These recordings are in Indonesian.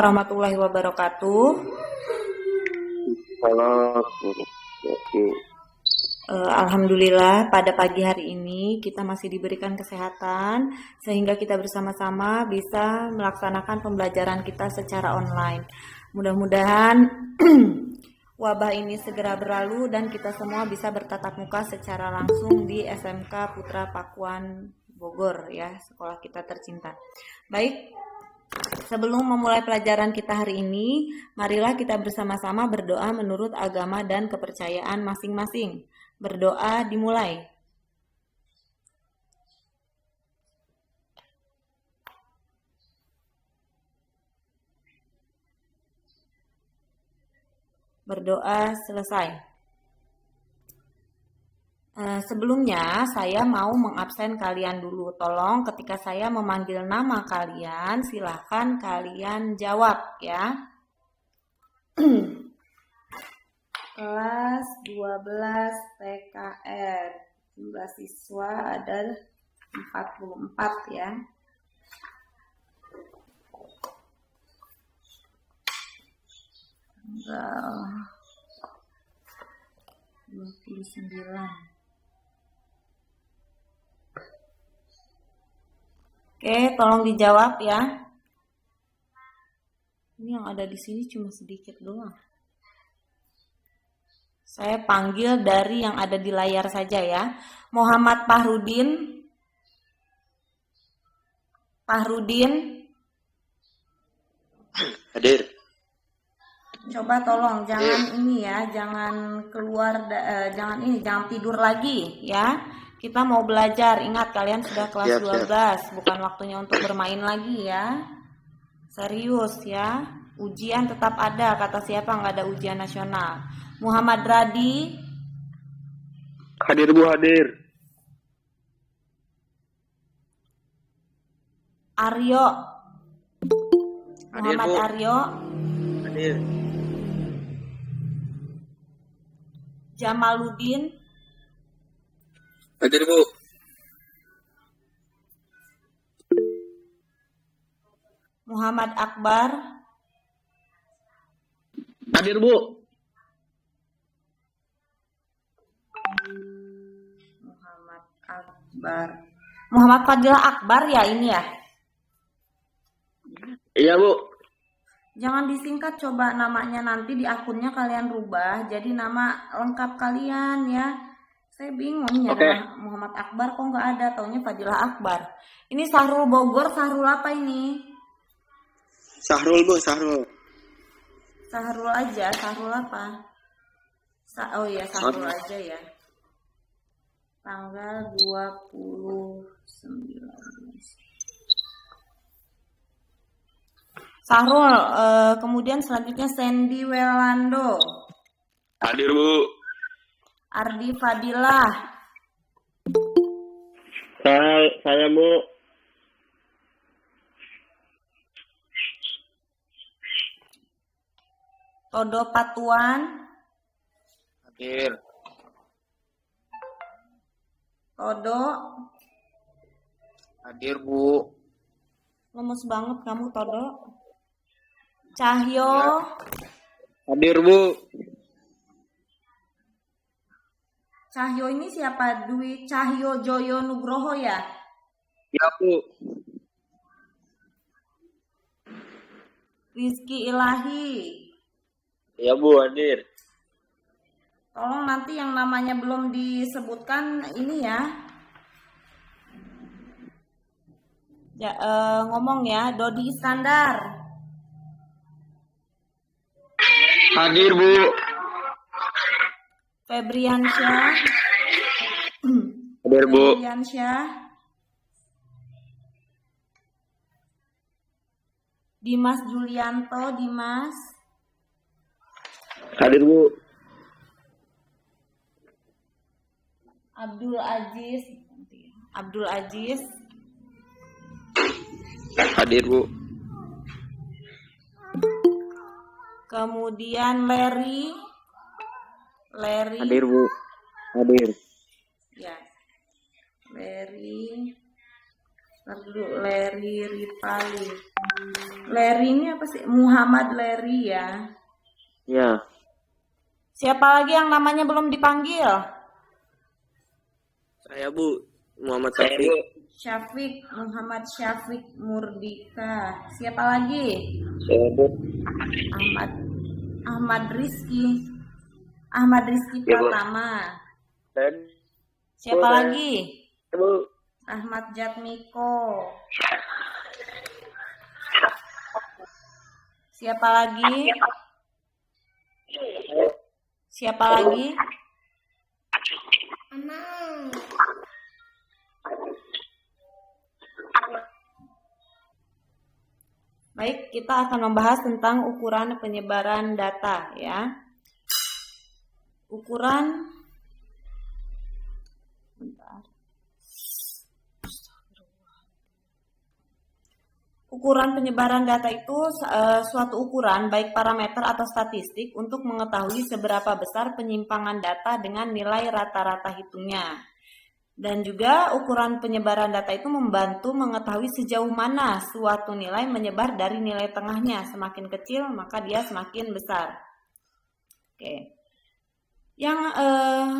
Warahmatullahi wabarakatuh. Halo, Alhamdulillah pada pagi hari ini kita masih diberikan kesehatan sehingga kita bersama-sama bisa melaksanakan pembelajaran kita secara online. Mudah-mudahan wabah ini segera berlalu dan kita semua bisa bertatap muka secara langsung di SMK Putra Pakuan Bogor ya, sekolah kita tercinta. Baik, sebelum memulai pelajaran kita hari ini, marilah kita bersama-sama berdoa menurut agama dan kepercayaan masing-masing. Berdoa dimulai. Berdoa selesai. Sebelumnya saya mau mengabsen kalian dulu. Tolong ketika saya memanggil nama kalian, silahkan kalian jawab ya. Kelas 12 PKR, jumlah siswa ada 44 ya. Tanggal 29. Oke, tolong dijawab ya. Ini yang ada di sini cuma sedikit doang. Saya panggil dari yang ada di layar saja ya. Muhammad Fahrudin. hadir. Coba tolong jangan ini ya, jangan keluar, jangan tidur lagi ya. Kita mau belajar, ingat kalian sudah kelas 12, bukan waktunya untuk bermain lagi ya. Serius ya, ujian tetap ada, kata siapa nggak ada ujian nasional. Muhammad Radi. Hadir Bu, hadir. Aryo. Hadir, Muhammad Bu. Aryo. Hadir. Jamaluddin. Hadir Bu. Muhammad Akbar. Hadir Bu. Muhammad Akbar. Muhammad Fadilah Akbar ya ini ya? Iya Bu. Jangan disingkat, coba namanya nanti di akunnya kalian rubah jadi nama lengkap kalian ya. Saya bingung ya, Muhammad Akbar kok nggak ada, taunya Fadilah Akbar. Ini Sahrul Bogor, Sahrul apa ini? Sahrul Bu, Sahrul. Sahrul aja, Sahrul apa? Oh iya, Sahrul aja ya. Tanggal 29. Sahrul, kemudian selanjutnya Sandy Welando. Hadir Bu. Ardi Fadilah. Saya Bu. Todo Patuan. Hadir. Todo. Hadir Bu. Lemes banget kamu, Todo. Cahyo. Hadir Bu. Cahyo ini siapa? Dwi Cahyo Joyo Nugroho ya? Ya Bu. Rizky Ilahi. Ya Bu, hadir. Tolong nanti yang namanya belum disebutkan ini ya. Ngomong ya. Dodi Iskandar. Hadir Bu. Febriansyah. Hadir Bu. Febriansyah. Dimas Julianto, Dimas. Hadir Bu. Abdul Aziz. Abdul Aziz. Hadir Bu. Kemudian Larry. Hadir Bu. Hadir. Ya. Larry. Larry Ripali. Leri ini apa sih? Muhammad Leri ya. Ya. Siapa lagi yang namanya belum dipanggil? Saya Bu, Muhammad Syafiq. Syafiq, Muhammad Syafiq Murdika. Siapa lagi? Saya Bu. Ahmad Rizky. Ahmad Rizky Ya, Bu. Pratama. Dan Siapa Bu, lagi? Bu. Ahmad Jatmiko. Siapa lagi? Siapa lagi? Baik, kita akan membahas tentang ukuran penyebaran data ya. Ukuran penyebaran data itu suatu ukuran baik parameter atau statistik untuk mengetahui seberapa besar penyimpangan data dengan nilai rata-rata hitungnya. Dan juga ukuran penyebaran data itu membantu mengetahui sejauh mana suatu nilai menyebar dari nilai tengahnya. Semakin kecil maka dia semakin besar. Oke. Yang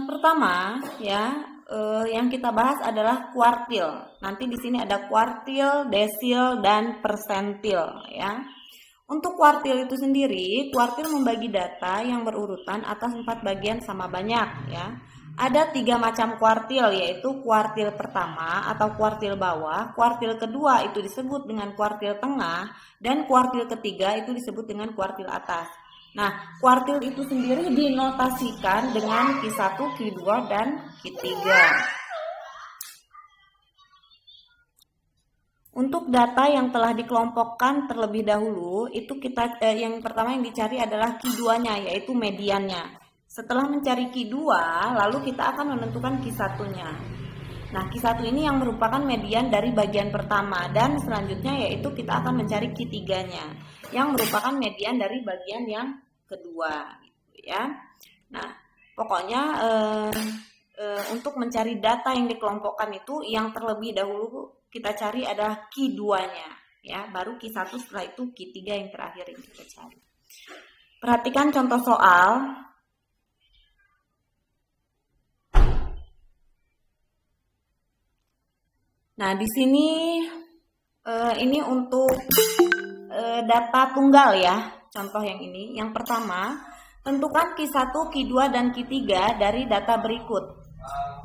pertama ya, yang kita bahas adalah kuartil. Nanti di sini ada kuartil, desil, dan persentil ya. Untuk kuartil itu sendiri, kuartil membagi data yang berurutan atas 4 bagian sama banyak ya. Ada 3 macam kuartil, yaitu kuartil pertama atau kuartil bawah, kuartil kedua itu disebut dengan kuartil tengah, dan kuartil ketiga itu disebut dengan kuartil atas. Nah, kuartil itu sendiri dinotasikan dengan Q1, Q2, dan Q3. Untuk data yang telah dikelompokkan terlebih dahulu, itu yang pertama yang dicari adalah Q2-nya, yaitu mediannya. Setelah mencari Q2, lalu kita akan menentukan Q1-nya. Nah, Q1 ini yang merupakan median dari bagian pertama, dan selanjutnya yaitu kita akan mencari Q3-nya, yang merupakan median dari bagian yang kedua, gitu ya. Nah, pokoknya untuk mencari data yang dikelompokkan itu, yang terlebih dahulu kita cari adalah Q2-nya, ya. Baru Q1, setelah itu Q3 yang terakhir yang kita cari. Perhatikan contoh soal. Nah, di sini ini untuk data tunggal ya. Contoh yang ini. Yang pertama, tentukan Q1, Q2, dan Q3 dari data berikut.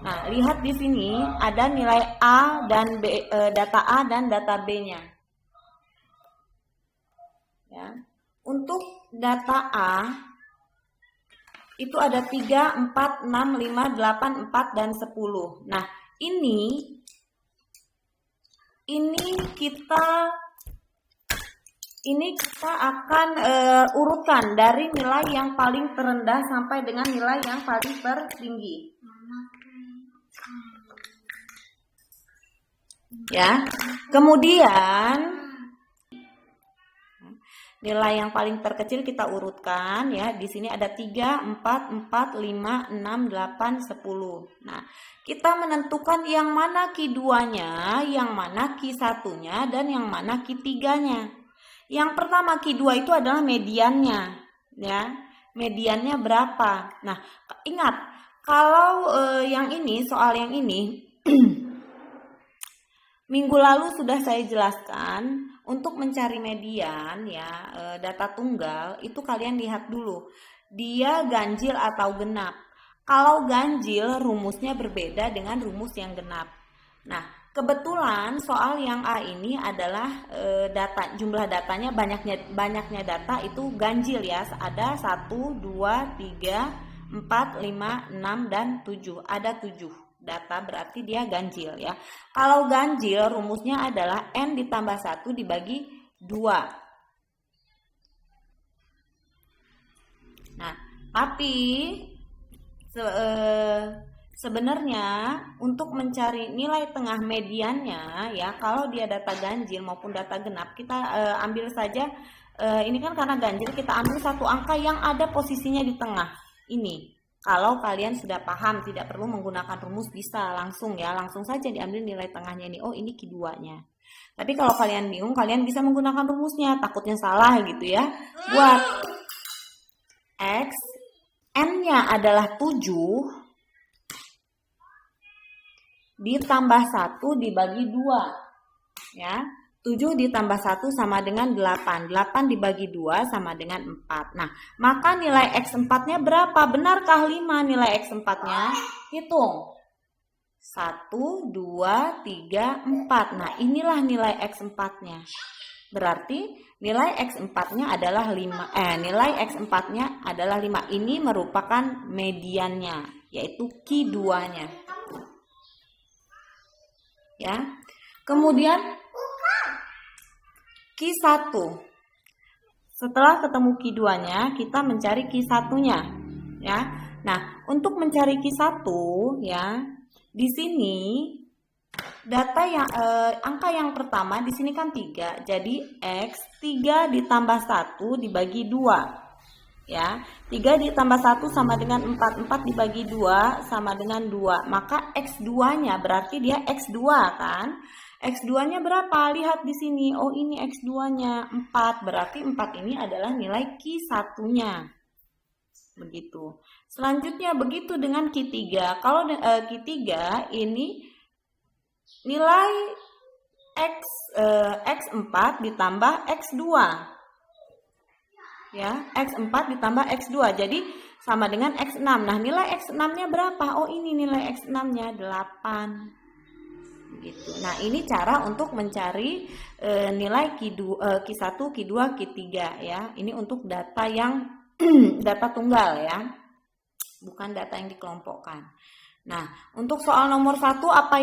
Nah, lihat di sini ada nilai A dan B, data A dan data B-nya. Ya. Untuk data A itu ada 3, 4, 6, 5, 8, 4, dan 10. Nah, ini kita akan urutkan dari nilai yang paling terendah sampai dengan nilai yang paling tertinggi. Ya. Kemudian nilai yang paling terkecil kita urutkan ya. Di sini ada 3, 4, 4, 5, 6, 8, 10. Nah, kita menentukan yang mana Q2-nya, yang mana Q1-nya, dan yang mana Q3-nya. Yang pertama Q2 itu adalah mediannya ya. Mediannya berapa? Nah, ingat kalau yang ini, soal yang ini minggu lalu sudah saya jelaskan. Untuk mencari median ya, data tunggal itu kalian lihat dulu dia ganjil atau genap. Kalau ganjil rumusnya berbeda dengan rumus yang genap. Nah, kebetulan soal yang A ini adalah jumlah datanya banyaknya data itu ganjil ya. Ada 1, 2, 3, 4, 5, 6, dan 7. Ada 7 data, berarti dia ganjil ya. Kalau ganjil rumusnya adalah N ditambah 1 dibagi 2. Nah, tapi sebenarnya untuk mencari nilai tengah mediannya ya, kalau dia data ganjil maupun data genap, kita ambil saja ini kan karena ganjil, kita ambil satu angka yang ada posisinya di tengah ini. Kalau kalian sudah paham, tidak perlu menggunakan rumus, bisa langsung ya, langsung saja diambil nilai tengahnya ini. Oh, ini Q2-nya. Tapi kalau kalian bingung, kalian bisa menggunakan rumusnya. Takutnya salah gitu ya. Buat X, N-nya adalah 7 ditambah 1 dibagi 2. Ya. 7 ditambah 1 sama dengan 8. 8 dibagi 2 sama dengan 4. Nah, maka nilai X4-nya berapa? Benarkah 5 nilai X4-nya? Hitung. 1, 2, 3, 4. Nah, inilah nilai X4-nya. Berarti nilai X4-nya adalah 5. Nilai X4-nya adalah 5. Ini merupakan mediannya, yaitu Q2-nya. Ya. Kemudian Q1. Setelah ketemu Q2-nya, kita mencari Q1-nya, ya. Nah, untuk mencari Q1 ya, di sini data yang angka yang pertama di sini kan 3. Jadi X 3 ditambah 1 dibagi 2. Ya, 3 ditambah 1 sama dengan 4. 4 dibagi 2 sama dengan 2. Maka X2-nya berarti dia X2 kan? X2-nya berapa? Lihat di sini. Oh, ini X2-nya 4. Berarti 4 ini adalah nilai Q1-nya. Begitu. Selanjutnya begitu dengan Q3. Kalau Q3 ini nilai X4 ditambah X2. Ya, X4 ditambah X2. Jadi sama dengan X6. Nah, nilai X6-nya berapa? Oh, ini nilai X6-nya 8. Gitu. Nah, ini cara untuk mencari nilai Q1, Q2, Q3 ya. Ini untuk data yang data tunggal ya. Bukan data yang dikelompokkan. Nah, untuk soal nomor 1 apa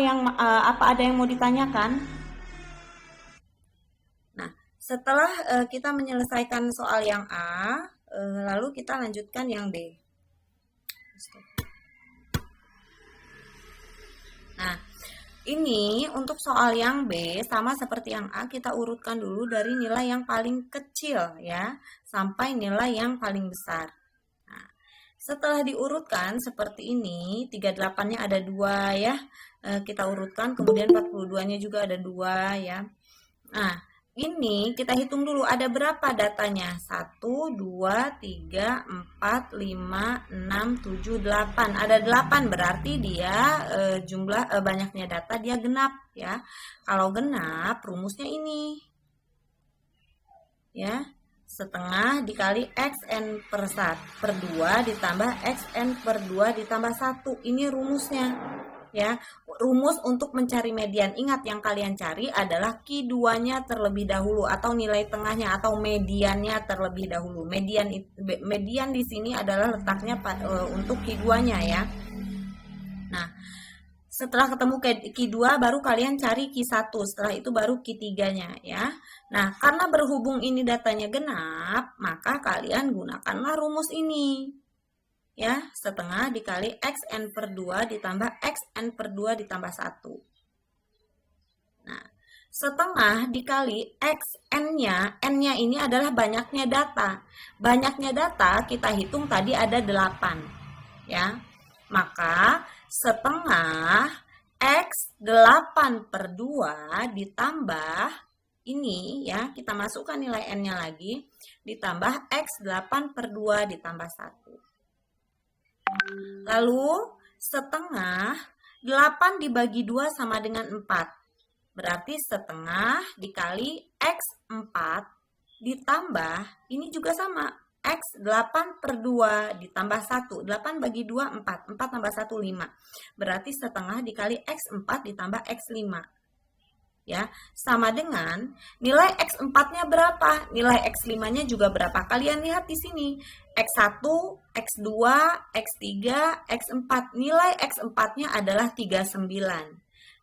ada yang mau ditanyakan? Nah, setelah kita menyelesaikan soal yang A, lalu kita lanjutkan yang B. Nah, ini untuk soal yang B sama seperti yang A, kita urutkan dulu dari nilai yang paling kecil ya sampai nilai yang paling besar. Nah, setelah diurutkan seperti ini, 38-nya ada 2 ya. Kita urutkan, kemudian 42-nya juga ada 2 ya. Nah, ini kita hitung dulu ada berapa datanya. 1, 2, 3, 4, 5, 6, 7, 8. Ada 8 berarti dia jumlah banyaknya data dia genap ya. Kalau genap rumusnya ini. Ya. Setengah dikali xn per 2 ditambah xn per 2 ditambah 1. Ini rumusnya. Ya, rumus untuk mencari median. Ingat yang kalian cari adalah Q2-nya terlebih dahulu atau nilai tengahnya atau mediannya terlebih dahulu. Median di sini adalah letaknya untuk Q2-nya ya. Nah, setelah ketemu Q2 baru kalian cari Q1, setelah itu baru Q3-nya ya. Nah, karena berhubung ini datanya genap, maka kalian gunakanlah rumus ini. Ya, setengah dikali xn per 2 ditambah xn per 2 ditambah 1. Nah, setengah dikali xn-nya, n-nya ini adalah banyaknya data. Banyaknya data kita hitung tadi ada 8. Ya, maka setengah x 8 per 2 ditambah ini ya, kita masukkan nilai n-nya lagi, ditambah x 8 per 2 ditambah 1. Lalu setengah 8 dibagi 2 sama dengan 4. Berarti setengah dikali X4 ditambah, ini juga sama, X8 per 2 ditambah 1. 8 bagi 2, 4. 4 tambah 1, 5. Berarti setengah dikali X4 ditambah X5. Ya, sama dengan nilai X4-nya berapa? Nilai X5-nya juga berapa? Kalian lihat di sini. X1, X2, X3, X4. Nilai X4-nya adalah 39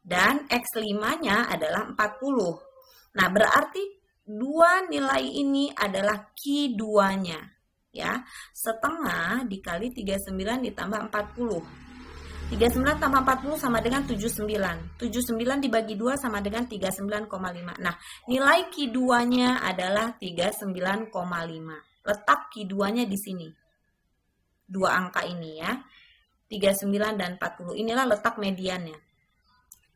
dan X5-nya adalah 40. Nah, berarti dua nilai ini adalah Q2-nya. Ya, setengah dikali 39 ditambah 40. 39 tambah 40 sama dengan 79. 79 dibagi 2 sama dengan 39,5. Nah, nilai Q2-nya adalah 39,5. Letak Q2-nya di sini. Dua angka ini ya. 39 dan 40. Inilah letak mediannya.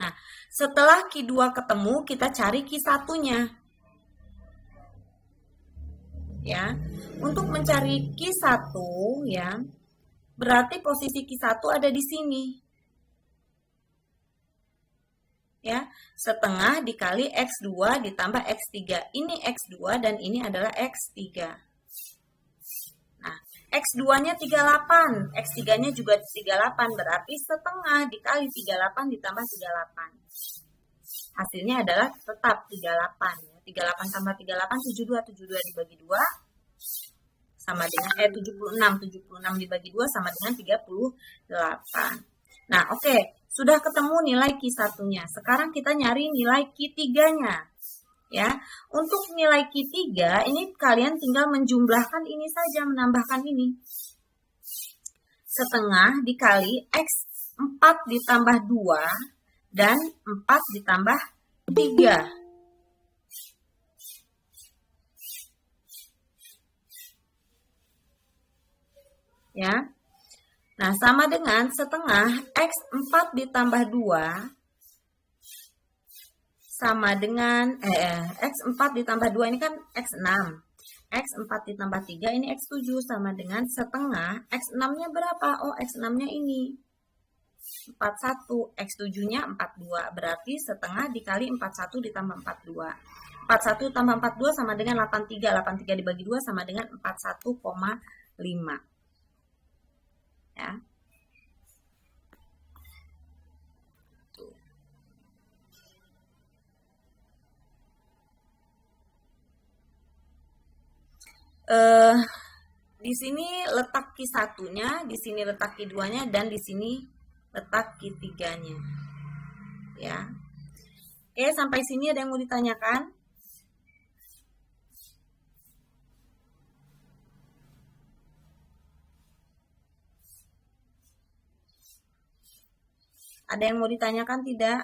Nah, setelah Q2 ketemu, kita cari Q1-nya. Ya. Untuk mencari Q1 ya, berarti posisi Q1 ada di sini. Ya, setengah dikali X2 ditambah X3. Ini X2 dan ini adalah X3. Nah, X2-nya 38, X3-nya juga 38, berarti setengah dikali 38 ditambah 38. Hasilnya adalah tetap 38. 38 tambah 38, 72, 72 dibagi 2, sama dengan 76 dibagi 2 sama dengan 38. Nah, oke. Sudah ketemu nilai Q1-nya. Sekarang kita nyari nilai Q3-nya. Ya. Untuk nilai Q3 ini kalian tinggal menjumlahkan ini saja, menambahkan ini. Setengah dikali X4 ditambah 2 dan 4 ditambah 3. Ya. Nah, sama dengan setengah X4 ditambah 2 sama dengan X4 ditambah 2 ini kan X6. X4 ditambah 3 ini X7 sama dengan setengah. X6-nya berapa? Oh, X6-nya ini 41, X7-nya 42. Berarti setengah dikali 41 ditambah 42. 41 tambah 42 sama dengan 83. 83 dibagi 2 sama dengan 41,5. Ya. Di sini letak Q1-nya, di sini letak Q2-nya, dan di sini letak Q3-nya. Ya. Oke, sampai sini ada yang mau ditanyakan? Ada yang mau ditanyakan tidak?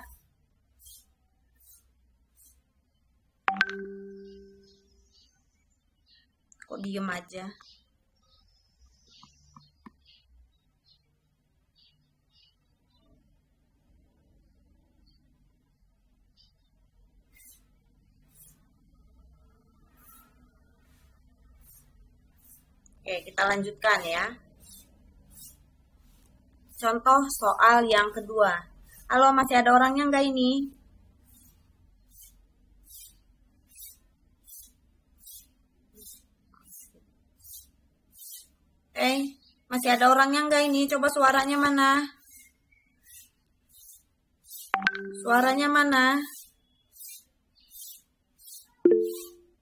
Kok diem aja? Oke, kita lanjutkan ya. Contoh soal yang kedua. Halo, masih ada orangnya nggak ini? Masih ada orangnya nggak ini? Coba suaranya mana? Suaranya mana?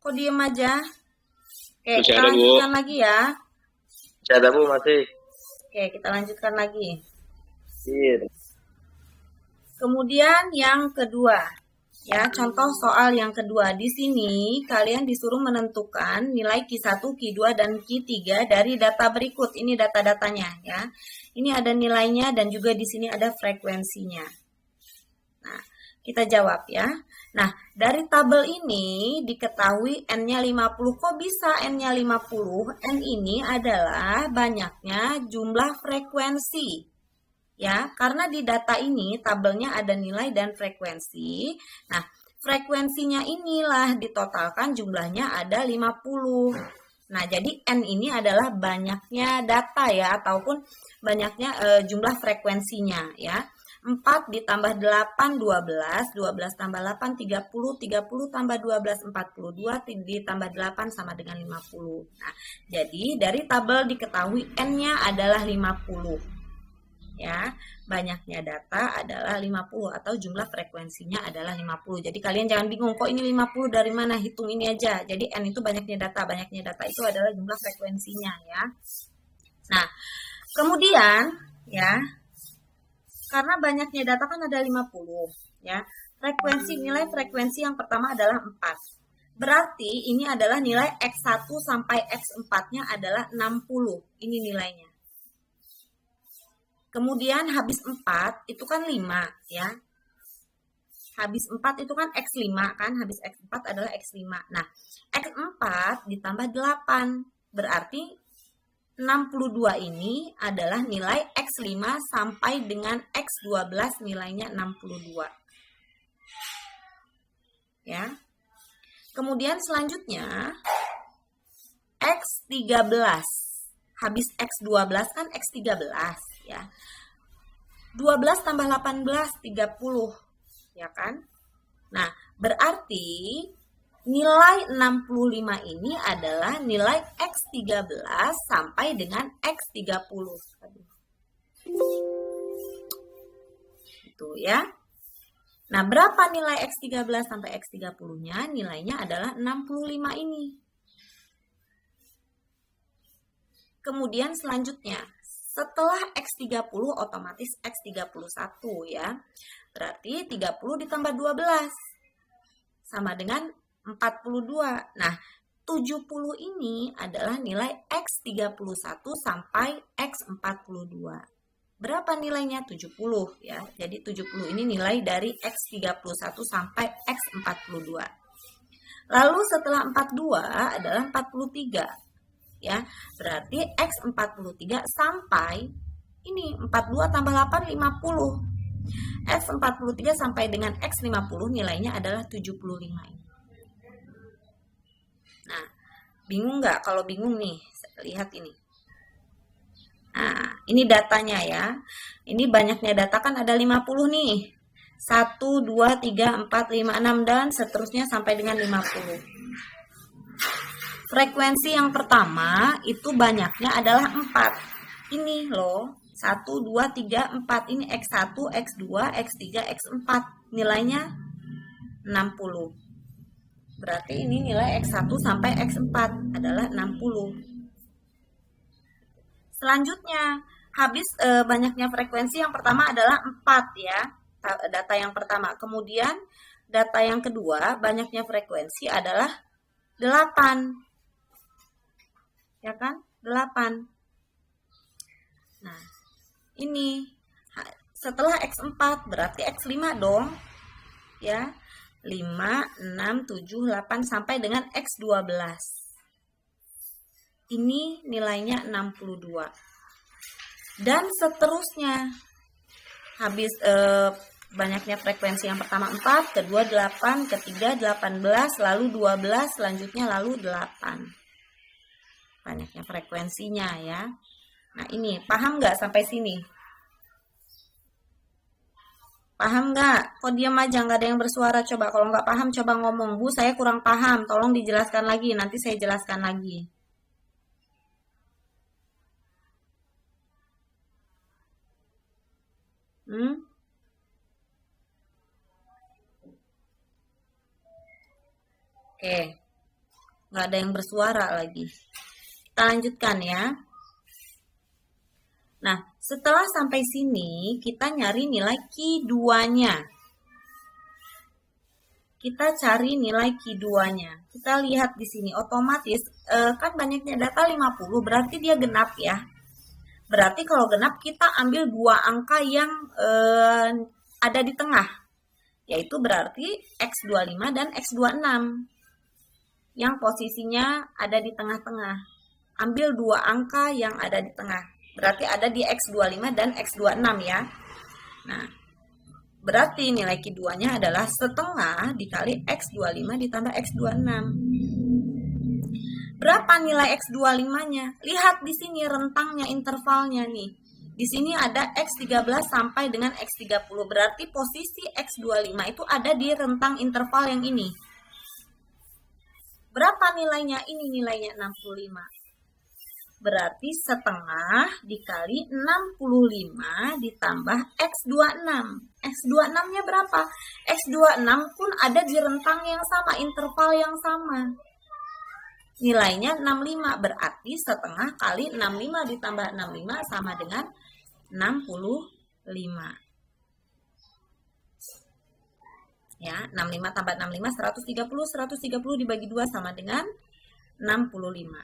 Kok diem aja? Oke, Masih kita ada, Bu. lanjutkan lagi ya. Masih ada, Bu, masih. Oke, kita lanjutkan lagi. Iya. Kemudian yang kedua, ya, contoh soal yang kedua. Di sini kalian disuruh menentukan nilai Q1, Q2, dan Q3 dari data berikut. Ini data-datanya ya. Ini ada nilainya dan juga di sini ada frekuensinya. Nah, kita jawab ya. Nah, dari tabel ini diketahui N-nya 50. Kok bisa N-nya 50? N ini adalah banyaknya jumlah frekuensi. Ya, karena di data ini tabelnya ada nilai dan frekuensi. Nah, frekuensinya inilah ditotalkan jumlahnya ada 50. Nah, jadi N ini adalah banyaknya data ya, ataupun banyaknya jumlah frekuensinya ya. 4 ditambah 8, 12, 12 tambah 8, 30, 30 tambah 12, 42, ditambah 8 sama dengan 50. Nah, jadi dari tabel diketahui N-nya adalah 50. Ya, banyaknya data adalah 50 atau jumlah frekuensinya adalah 50. Jadi kalian jangan bingung, kok ini 50 dari mana? Hitung ini aja. Jadi N itu banyaknya data itu adalah jumlah frekuensinya ya. Nah, kemudian ya, karena banyaknya data kan ada 50 ya. Nilai frekuensi yang pertama adalah 4. Berarti ini adalah nilai X1 sampai X4-nya adalah 60. Ini nilainya. Kemudian habis 4 itu kan 5 ya. Habis 4 itu kan X5 kan. Habis X4 adalah X5. Nah, X4 ditambah 8. Berarti 62 ini adalah nilai X5 sampai dengan X12 nilainya 62. ya. Kemudian selanjutnya X13. Habis X12 kan X13 ya. 12 tambah 18 30 ya kan? Nah, berarti nilai 65 ini adalah nilai X13 sampai dengan X30. Itu ya. Nah, berapa nilai X13 sampai X30-nya? Nilainya adalah 65 ini. Kemudian selanjutnya, setelah X30 otomatis X31 ya. Berarti 30 ditambah 12 sama dengan 42. Nah, 70 ini adalah nilai X31 sampai X42. Berapa nilainya? 70 ya. Jadi 70 ini nilai dari X31 sampai X42. Lalu setelah 42 adalah 43 ya. Berarti X43 sampai ini 42 tambah 8 50. X43 sampai dengan X50 nilainya adalah 75 ini. Nah, bingung nggak? Kalau bingung nih, lihat ini. Nah, ini datanya ya. Ini banyaknya data kan ada 50 nih. 1, 2, 3, 4, 5, 6 dan seterusnya sampai dengan 50. Frekuensi yang pertama itu banyaknya adalah 4. Ini loh, 1, 2, 3, 4. Ini X1, X2, X3, X4. Nilainya 60. Berarti ini nilai X1 sampai X4 adalah 60. Selanjutnya, habis banyaknya frekuensi yang pertama adalah 4 ya, data yang pertama. Kemudian data yang kedua, banyaknya frekuensi adalah 8. Ya kan? 8. Nah, ini setelah X4 berarti X5 dong. Ya. 5, 6, 7, 8 sampai dengan X12. Ini nilainya 62. Dan seterusnya. Habis banyaknya frekuensi yang pertama 4, kedua 8, ketiga 18, lalu 12, selanjutnya lalu 8. Banyaknya frekuensinya ya. Nah ini, paham nggak sampai sini? Paham nggak? Kok diam aja, nggak ada yang bersuara? Coba kalau nggak paham, coba ngomong. Bu, saya kurang paham, tolong dijelaskan lagi, nanti saya jelaskan lagi. Oke, nggak ada yang bersuara lagi. Kita lanjutkan ya. Nah, setelah sampai sini, kita nyari nilai Q2-nya. Kita cari nilai Q2-nya. Kita lihat di sini, otomatis kan banyaknya data 50, berarti dia genap ya. Berarti kalau genap kita ambil dua angka yang ada di tengah, yaitu berarti X25 dan X26 yang posisinya ada di tengah-tengah. Ambil dua angka yang ada di tengah, berarti ada di X25 dan X26 ya. Nah, berarti nilai Q2-nya adalah setengah dikali X25 ditambah X26. Berapa nilai X25-nya? Lihat di sini rentangnya, intervalnya nih. Di sini ada X13 sampai dengan X30. Berarti posisi X25 itu ada di rentang interval yang ini. Berapa nilainya? Ini nilainya 65. Berarti setengah dikali 65 ditambah X26. X26-nya berapa? X26 pun ada di rentang yang sama, interval yang sama. Nilainya 65, berarti setengah kali 65 ditambah 65 sama dengan 65. Ya, 65 tambah 65 130, 130 dibagi 2 sama dengan 65.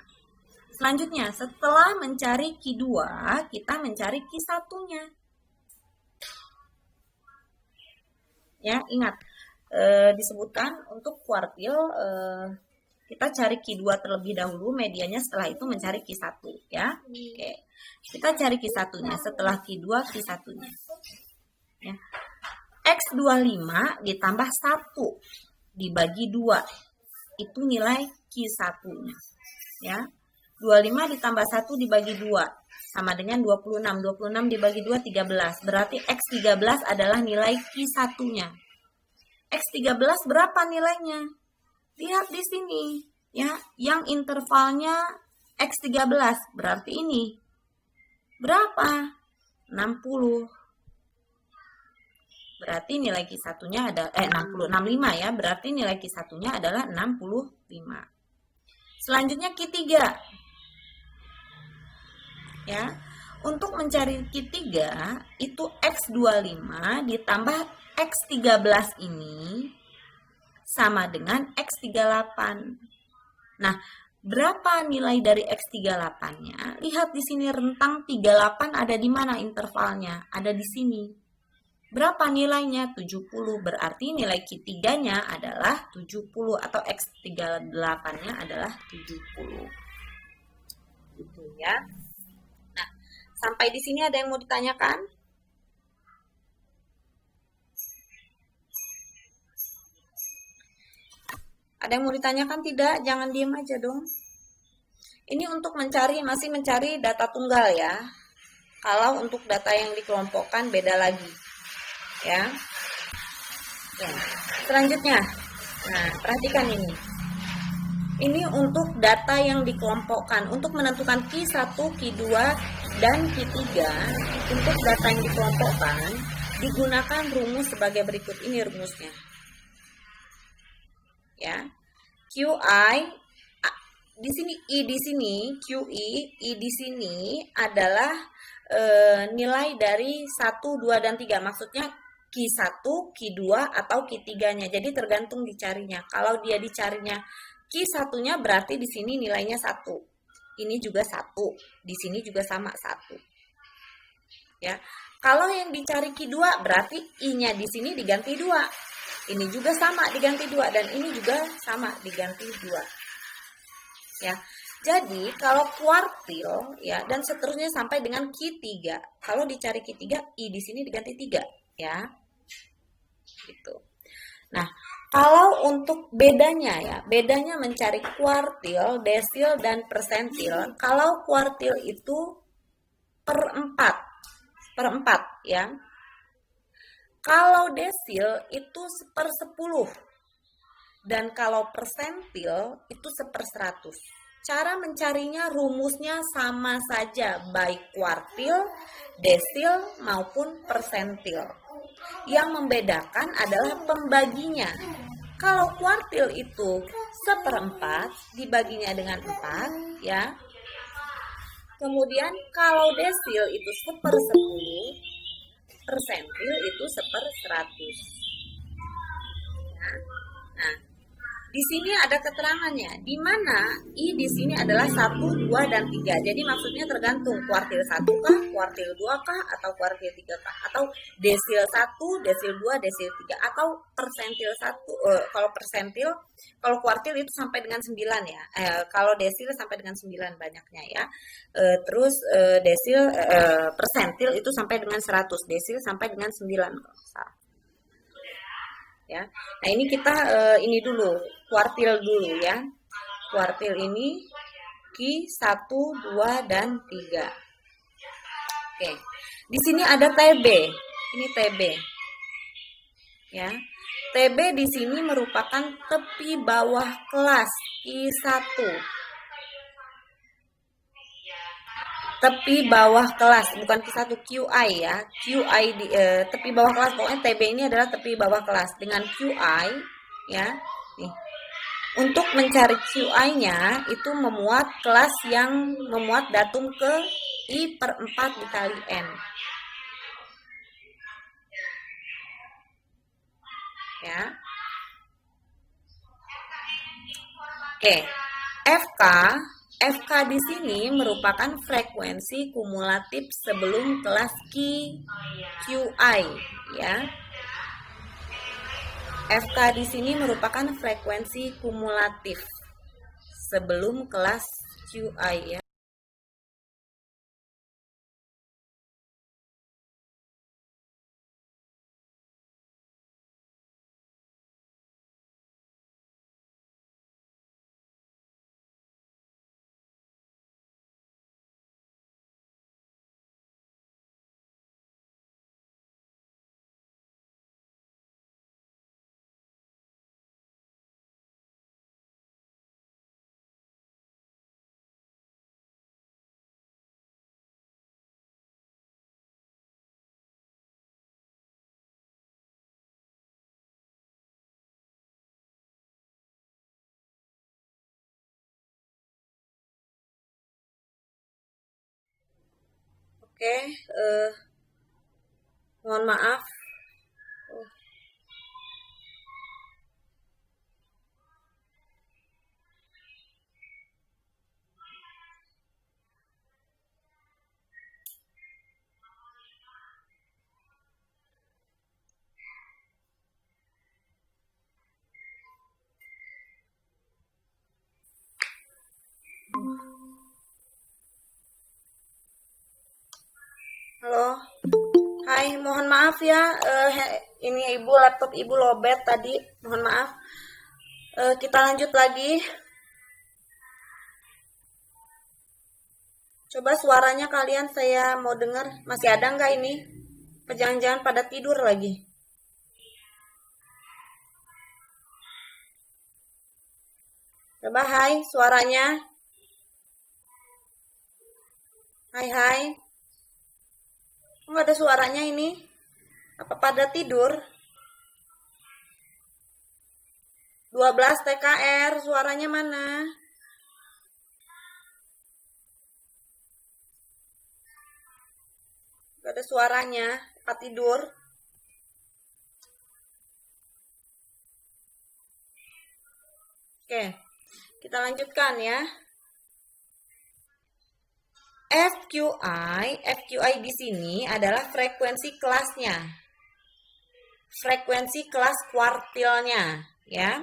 Selanjutnya, setelah mencari Q2, kita mencari Q1-nya. Ya, ingat disebutkan untuk kuartil kita cari Q2 terlebih dahulu, medianya setelah itu mencari Q1 ya. Oke. Kita cari Q1-nya, setelah Q2 Q1-nya. Ya. X25 ditambah 1 dibagi 2. Itu nilai Q1-nya. Ya. 25 ditambah 1 dibagi 2 sama dengan 26. 26 dibagi 2 13. Berarti X13 adalah nilai Q1-nya. X13 berapa nilainya? Lihat di sini, ya, yang intervalnya X13. Berarti ini berapa? 60. Berarti nilai Q1-nya ada 65 ya. Berarti nilai Q1-nya adalah 65. Selanjutnya Q3. Ya. Untuk mencari Q3 itu X25 ditambah X13 ini sama dengan X38. Nah, berapa nilai dari X38-nya? Lihat di sini rentang 38 ada di mana intervalnya? Ada di sini. Berapa nilainya? 70. Berarti nilai Q3-nya adalah 70 atau X38-nya adalah 70. Gitu ya. Nah, sampai di sini ada yang mau ditanyakan? Ada yang mau ditanyakan tidak? Jangan diem aja dong. Ini untuk masih mencari data tunggal ya. Kalau untuk data yang dikelompokkan beda lagi. Ya. Ya. Selanjutnya. Nah, perhatikan ini. Ini untuk data yang dikelompokkan. Untuk menentukan Q1, Q2, dan Q3, untuk data yang dikelompokkan, digunakan rumus sebagai berikut. Ini rumusnya. Ya. QI di sini I di sini, QI I di sini adalah nilai dari 1, 2 dan 3. Maksudnya Q1, Q2 atau Q3-nya. Jadi tergantung dicarinya. Kalau dia dicarinya Q1-nya berarti di sini nilainya 1. Ini juga 1. Di sini juga sama 1. Ya. Kalau yang dicari Q2 berarti I-nya di sini diganti 2. Ini juga sama diganti 2 dan ini juga sama diganti 2. Ya. Jadi kalau kuartil ya dan seterusnya sampai dengan Q3. Kalau dicari Q3 I di sini diganti 3 ya. Gitu. Nah, kalau untuk bedanya ya, bedanya mencari kuartil, desil dan persentil. Kalau kuartil itu per 4 ya. Kalau desil itu 1/10 dan kalau persentil itu 1/100. Cara mencarinya rumusnya sama saja baik kuartil, desil maupun persentil. Yang membedakan adalah pembaginya. Kalau kuartil itu 1/4 dibaginya dengan 4 ya. Kemudian kalau desil itu 1/10, persentil itu 1/100. Nah, di sini ada keterangannya. Di mana I di sini adalah 1, 2 dan 3. Jadi maksudnya tergantung kuartil 1 kah, kuartil 2 kah, atau kuartil 3 kah, atau desil 1, desil 2, desil 3 atau persentil 1. Kalau persentil, kalau kuartil itu sampai dengan 9 ya. Kalau desil sampai dengan 9 banyaknya ya. Terus desil persentil itu sampai dengan 100, desil sampai dengan 9 kalau salah. Ya. Nah, ini kita ini dulu, kuartil dulu ya. Kuartil ini Q1, 2 dan 3. Oke. Di sini ada TB. Ini TB. Ya. TB di sini merupakan tepi bawah kelas Q1. Tepi bawah kelas, bukan Q1, QI ya. QI di tepi bawah kelas, pokoknya TB ini adalah tepi bawah kelas dengan QI ya. Nih. Untuk mencari QI-nya itu memuat kelas yang memuat datum ke I/4 dikali N. Ya. Oke. FK di sini merupakan frekuensi kumulatif sebelum kelas QI ya. FK di sini merupakan frekuensi kumulatif sebelum kelas QI ya. Oke, mohon maaf. Halo, hai, mohon maaf ya. Ini laptop ibu lobet tadi, mohon maaf. Kita lanjut lagi. Coba suaranya kalian saya mau dengar. Masih ada nggak ini? Jangan-jangan pada tidur lagi. Coba hai suaranya. Hai. Nggak ada suaranya ini. Apa pada tidur? 12 TKR, suaranya mana? Nggak ada suaranya, apa tidur? Oke, kita lanjutkan ya. FQI di sini adalah frekuensi kelasnya. Frekuensi kelas kuartilnya, ya.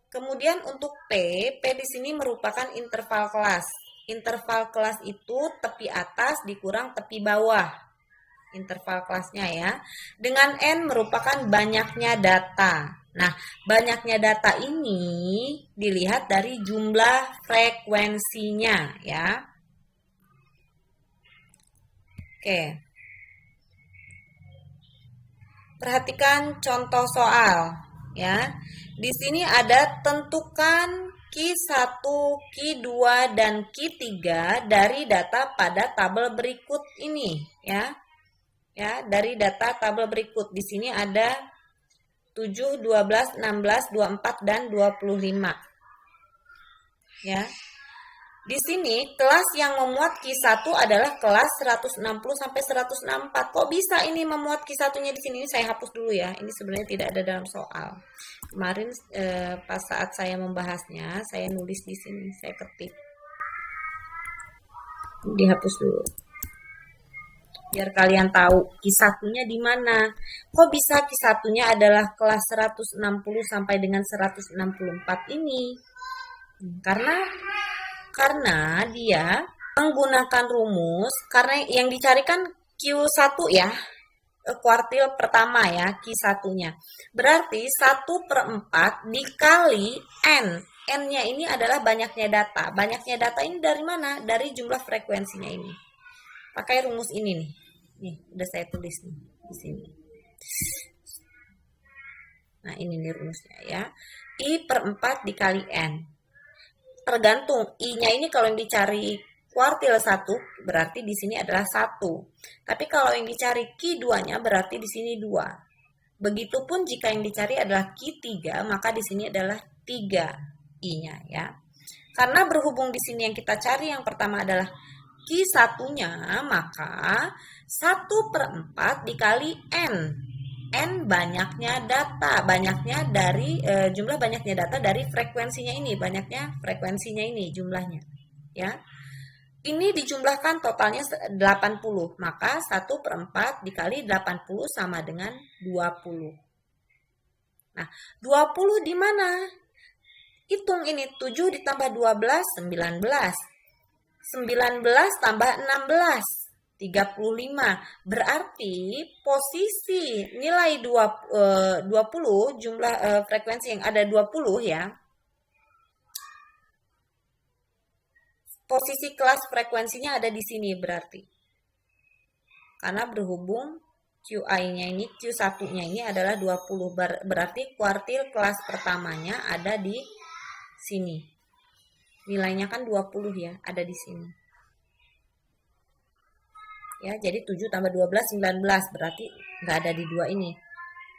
Kemudian untuk P di sini merupakan interval kelas. Interval kelas itu tepi atas dikurang tepi bawah. Interval kelasnya ya. Dengan N merupakan banyaknya data. Nah, banyaknya data ini dilihat dari jumlah frekuensinya ya. Oke. Perhatikan contoh soal ya. Di sini ada tentukan Q1, Q2 dan Q3 dari data pada tabel berikut ini ya. Ya, dari data tabel berikut. Di sini ada 7, 12, 16, 24 dan 25. Ya. Di sini kelas yang memuat Q1 adalah kelas 160 sampai 164. Kok bisa ini memuat Q1-nya di sini? Ini saya hapus dulu ya. Ini sebenarnya tidak ada dalam soal. Kemarin pas saat saya membahasnya, saya nulis di sini, saya ketik. Dihapus dulu. Biar kalian tahu Q1-nya di mana. Kok bisa Q1-nya adalah kelas 160 sampai dengan 164 ini? Karena dia menggunakan rumus, karena yang dicarikan Q1 ya, kuartil pertama ya, Q1-nya. Berarti 1/4 dikali N. N-nya ini adalah banyaknya data. Banyaknya data ini dari mana? Dari jumlah frekuensinya ini. Pakai rumus ini nih. Nih, udah saya tulis nih di sini. Nah, ini nih rumusnya ya. I/4 dikali N. Tergantung I-nya ini kalau yang dicari kuartil 1 berarti di sini adalah 1. Tapi kalau yang dicari Q2-nya berarti di sini 2. Begitupun jika yang dicari adalah Q3 maka di sini adalah 3 I-nya ya. Karena berhubung di sini yang kita cari yang pertama adalah Q1-nya, maka 1/4 dikali N. N banyaknya data, banyaknya dari jumlah banyaknya data dari frekuensinya ini, banyaknya frekuensinya ini jumlahnya, ya. Ini dijumlahkan totalnya 80, maka 1/4 dikali 80 sama dengan 20. Nah, 20 di mana? Hitung ini 7 ditambah 12, 19. 19 tambah 16. 35. Berarti posisi nilai 20 jumlah frekuensi yang ada 20 ya. Posisi kelas frekuensinya ada di sini berarti. Karena berhubung QI-nya ini, Q1-nya ini adalah 20. Berarti kuartil kelas pertamanya ada di sini. Nilainya kan 20 ya, ada di sini. Ya, jadi 7 tambah 12, 19, berarti nggak ada di 2 ini.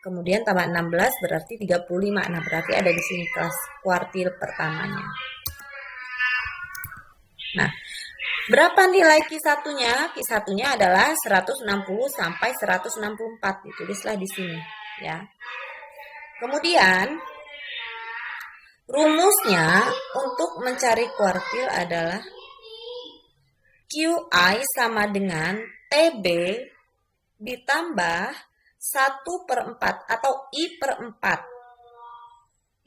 Kemudian tambah 16 berarti 35. Nah, berarti ada di sini kelas kuartil pertamanya. Nah, Berapa nilai Q1-nya? Q1-nya adalah 160 sampai 164. Ditulislah di sini, ya. Kemudian rumusnya untuk mencari kuartil adalah QI sama dengan TB ditambah 1/4 atau I/4.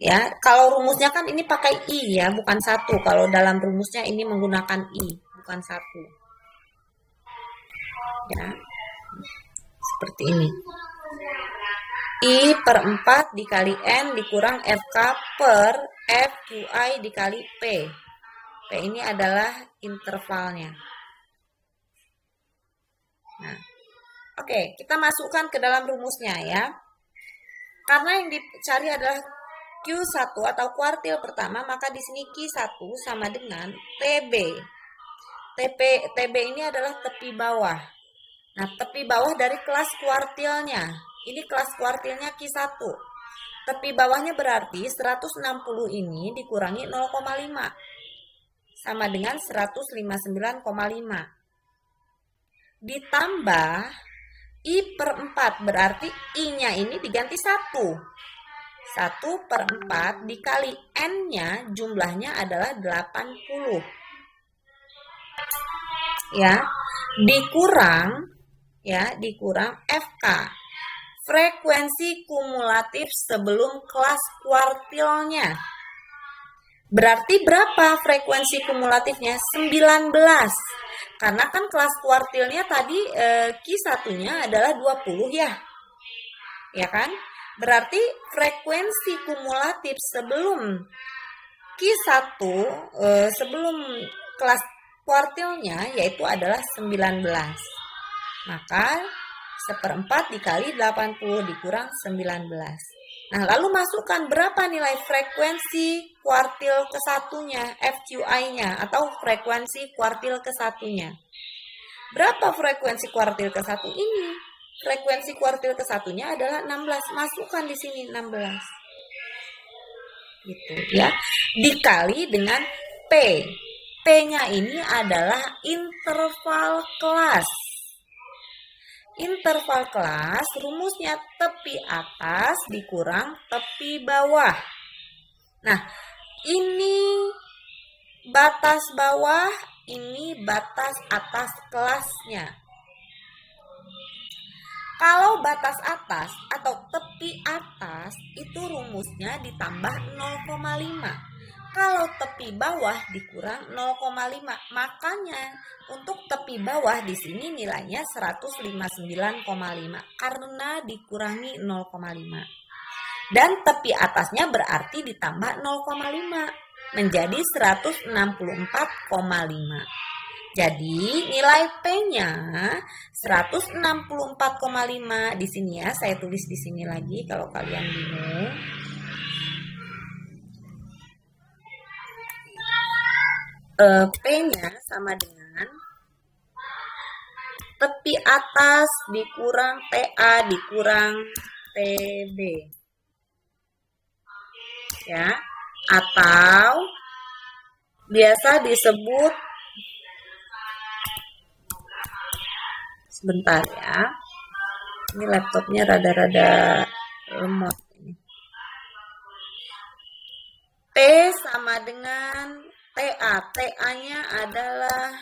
Ya, kalau rumusnya kan ini pakai I ya, bukan 1. Kalau dalam rumusnya ini menggunakan I, bukan 1. Ya, seperti ini. I/4 dikali N dikurang FK per FQI dikali P. P ini adalah intervalnya. Nah, oke, kita masukkan ke dalam rumusnya ya. Karena yang dicari adalah Q1 atau kuartil pertama, maka di sini Q1 sama dengan TB. TB ini adalah tepi bawah. Nah, tepi bawah dari kelas kuartilnya. Ini kelas kuartilnya Q1. Tepi bawahnya berarti 160 ini dikurangi 0,5. Sama dengan 159,5. Ditambah I/4 berarti I-nya ini diganti 1. 1/4 dikali N-nya jumlahnya adalah 80. Ya, dikurang FK. Frekuensi kumulatif sebelum kelas kuartilnya. Berarti berapa frekuensi kumulatifnya? 19. Karena kan kelas kuartilnya tadi Q1-nya adalah 20 ya. Ya kan? Berarti frekuensi kumulatif sebelum Q1 sebelum kelas kuartilnya yaitu adalah 19. Maka 1/4 dikali 80 dikurang 19. Nah, lalu masukkan berapa nilai frekuensi kuartil ke-1-nya, FQI-nya atau frekuensi kuartil ke-1-nya. Berapa frekuensi kuartil ke-1 ini? Frekuensi kuartil ke-1-nya adalah 16. Masukkan di sini 16. Gitu ya. Dikali dengan P. P-nya ini adalah interval kelas. Interval kelas rumusnya tepi atas dikurang tepi bawah. Nah, ini batas bawah, ini batas atas kelasnya. Kalau batas atas atau tepi atas itu rumusnya ditambah 0,5. Kalau tepi bawah dikurang 0,5. Makanya untuk tepi bawah di sini nilainya 159,5 karena dikurangi 0,5. Dan tepi atasnya berarti ditambah 0,5 menjadi 164,5. Jadi nilai P-nya 164,5 di sini ya. Saya tulis di sini lagi kalau kalian bingung. P-nya sama dengan tepi atas dikurang TA dikurang TB. Ya, atau biasa disebut, sebentar ya, ini laptopnya rada-rada lemot ini. T sama dengan TA. TA-nya adalah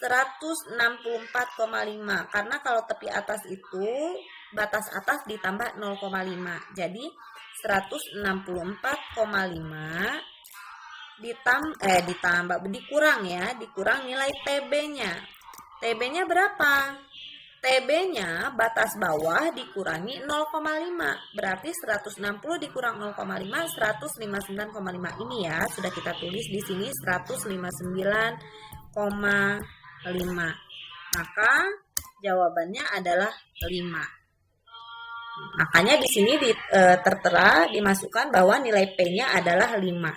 164,5 karena kalau tepi atas itu batas atas ditambah 0,5. Jadi 164,5 dikurang ya, dikurang nilai TB-nya. TB-nya berapa? TB-nya batas bawah dikurangi 0,5. Berarti 160 dikurang 0,5 159,5. Ini ya, sudah kita tulis di sini 159,5. Maka jawabannya adalah 5. Makanya di sini tertera dimasukkan bahwa nilai P-nya adalah 5.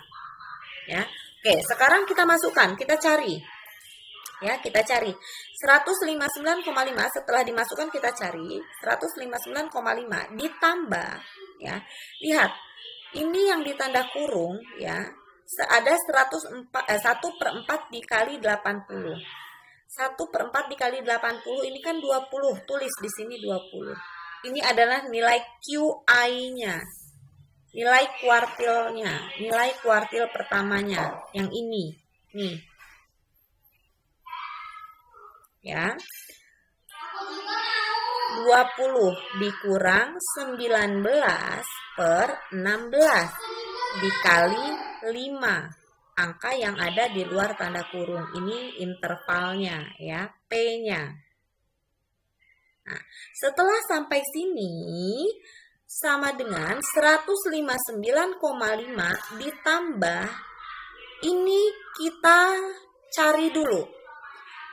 Ya. Oke, sekarang kita masukkan, kita cari. Ya, kita cari 159,5 setelah dimasukkan kita cari 159,5 ditambah ya. Lihat, ini yang ditanda kurung ya. ada 1/4 dikali 80. 1/4 dikali 80 ini kan 20. Tulis di sini 20. Ini adalah nilai QI-nya. Nilai kuartilnya, nilai kuartil pertamanya yang ini. Nih. Ya. 20 dikurang 19 per 16 dikali 5. Angka yang ada di luar tanda kurung. Ini intervalnya ya, P-nya. Nah, setelah sampai sini sama dengan 159,5 ditambah ini kita cari dulu.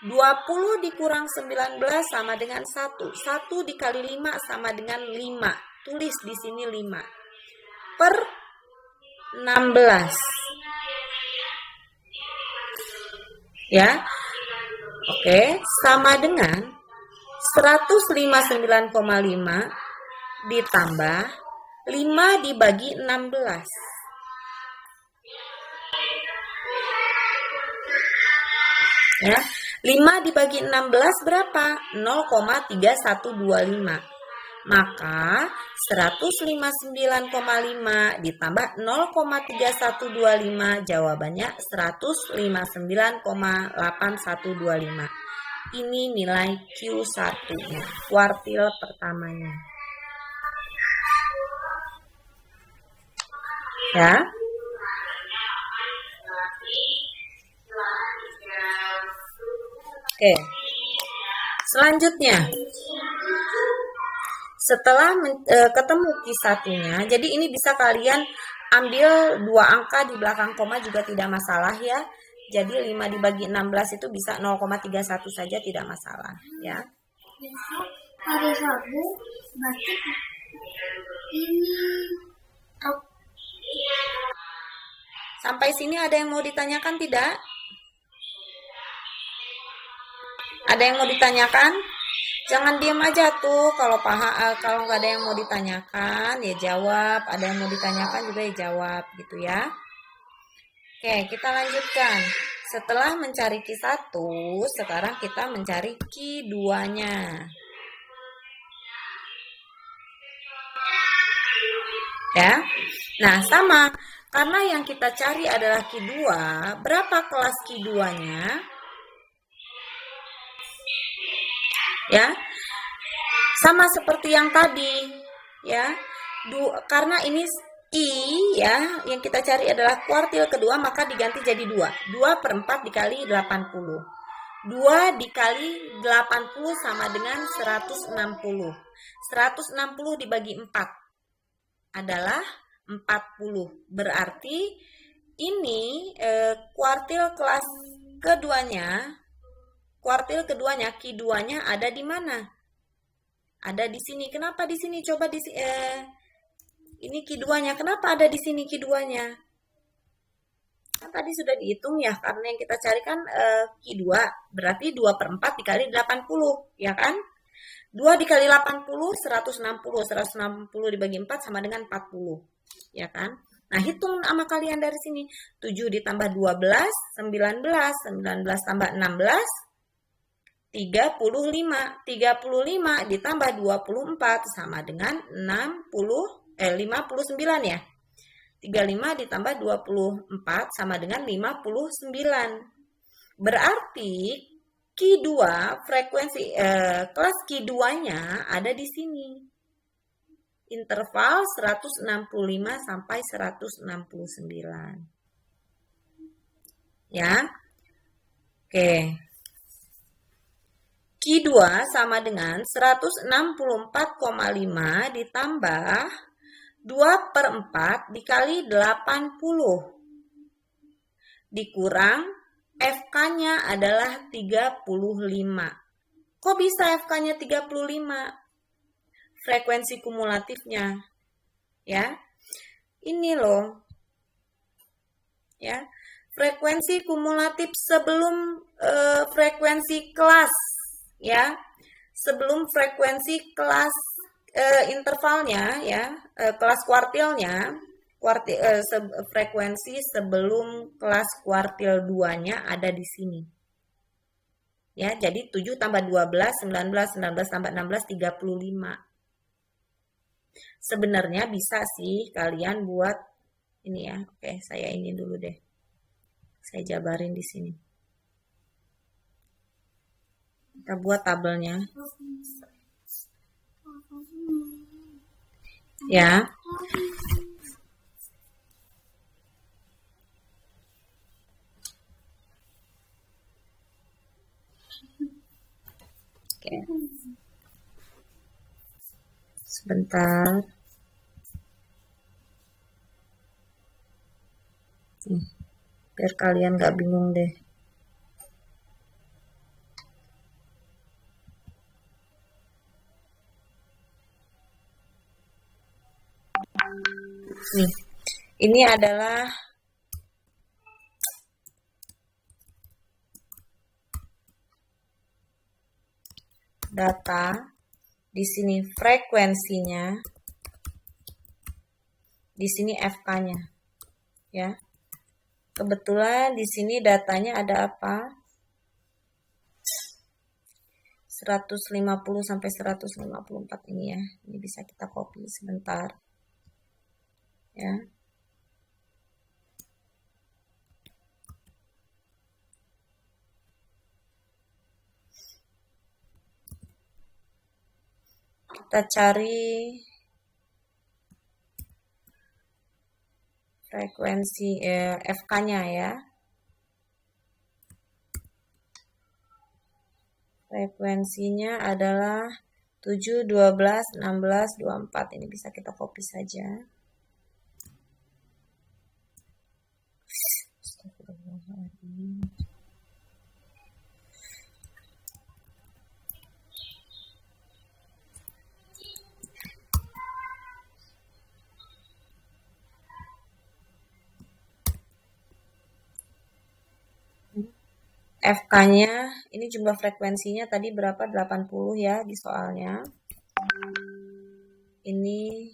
20 dikurang 19 sama dengan 1. 1 dikali 5 sama dengan 5. Tulis di sini 5. Per 16. Ya. Oke, sama dengan 159,5 ditambah 5 dibagi 16. Ya. 5 dibagi 16 berapa? 0,3125. Maka 159,5 ditambah 0,3125 jawabannya 159,8125. Ini nilai Q1-nya, kuartil pertamanya. Ya. Oke. Selanjutnya, setelah ketemu Q1-nya, jadi ini bisa kalian ambil 2 angka di belakang koma juga tidak masalah ya. Jadi 5 dibagi 16 itu bisa 0,31 saja, tidak masalah ya. Hari Rabu berarti ini Sampai sini ada yang mau ditanyakan tidak? Ada yang mau ditanyakan? Jangan diam aja tuh. Kalau nggak ada yang mau ditanyakan ya jawab. Ada yang mau ditanyakan juga ya jawab gitu ya. Oke, kita lanjutkan. Setelah mencari Q1, sekarang kita mencari Q2-nya. Ya. Nah, sama. Karena yang kita cari adalah Q2, berapa kelas Q2-nya? Ya. Sama seperti yang tadi, ya. Karena ini I ya, yang kita cari adalah kuartil kedua, maka diganti jadi 2. 2/4 dikali 80. 2 dikali 80 sama dengan 160. 160 dibagi 4 adalah 40. Berarti ini kuartil kelas keduanya, kuartil keduanya, Q2-nya ada di mana? Ada di sini. Kenapa di sini? Coba di ini Q2-nya. Kenapa ada di sini Q2-nya? Kan tadi sudah dihitung ya, karena yang kita cari kan Q2. Berarti 2/4 dikali 80, ya kan? 2 dikali 80, 160. 160 dibagi 4 sama dengan 40. Ya kan? Nah, hitung sama kalian dari sini. 7 ditambah 12, 19. 19 tambah 16, 35. 35 ditambah 24 sama dengan 59 ya. 35 ditambah 24 sama dengan 59. Berarti Q2 frekuensi kelas Q2-nya ada di sini. Interval 165 sampai 169. Ya. Oke. Q2 sama dengan 164,5 ditambah 2/4 dikali 80. Dikurang FK-nya adalah 35. Kok bisa FK-nya 35? Frekuensi kumulatifnya. Ya. Ini loh. Ya. Frekuensi kumulatif sebelum frekuensi kelas, ya. Sebelum frekuensi kelas intervalnya ya, kelas kuartilnya frekuensi sebelum kelas kuartil 2-nya ada di sini. Ya, jadi 7 tambah 12, 19, 19 tambah 16, 35. Sebenarnya bisa sih kalian buat ini ya. Oke, saya ini dulu deh. Saya jabarin di sini. Kita buat tabelnya. Ya. Oke. Sebentar. Biar kalian gak bingung deh. Nih, ini adalah data. Di sini frekuensinya, di sini FK-nya, ya. Kebetulan di sini datanya ada apa? 150 sampai 154 ini ya. Ini bisa kita copy sebentar. Ya. Kita cari frekuensi FK-nya ya. Frekuensinya adalah 7, 12, 16, 24. Ini bisa kita copy saja. FK-nya, ini jumlah frekuensinya tadi berapa? 80 ya di soalnya. Ini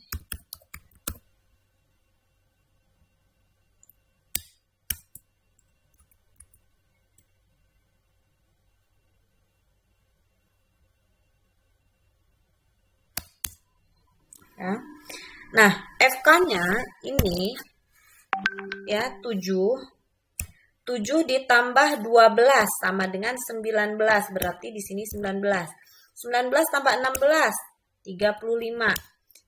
ya. Nah, FK-nya ini ya 7 ditambah 12 sama dengan 19, berarti di sini 19. 19 tambah 16, 35.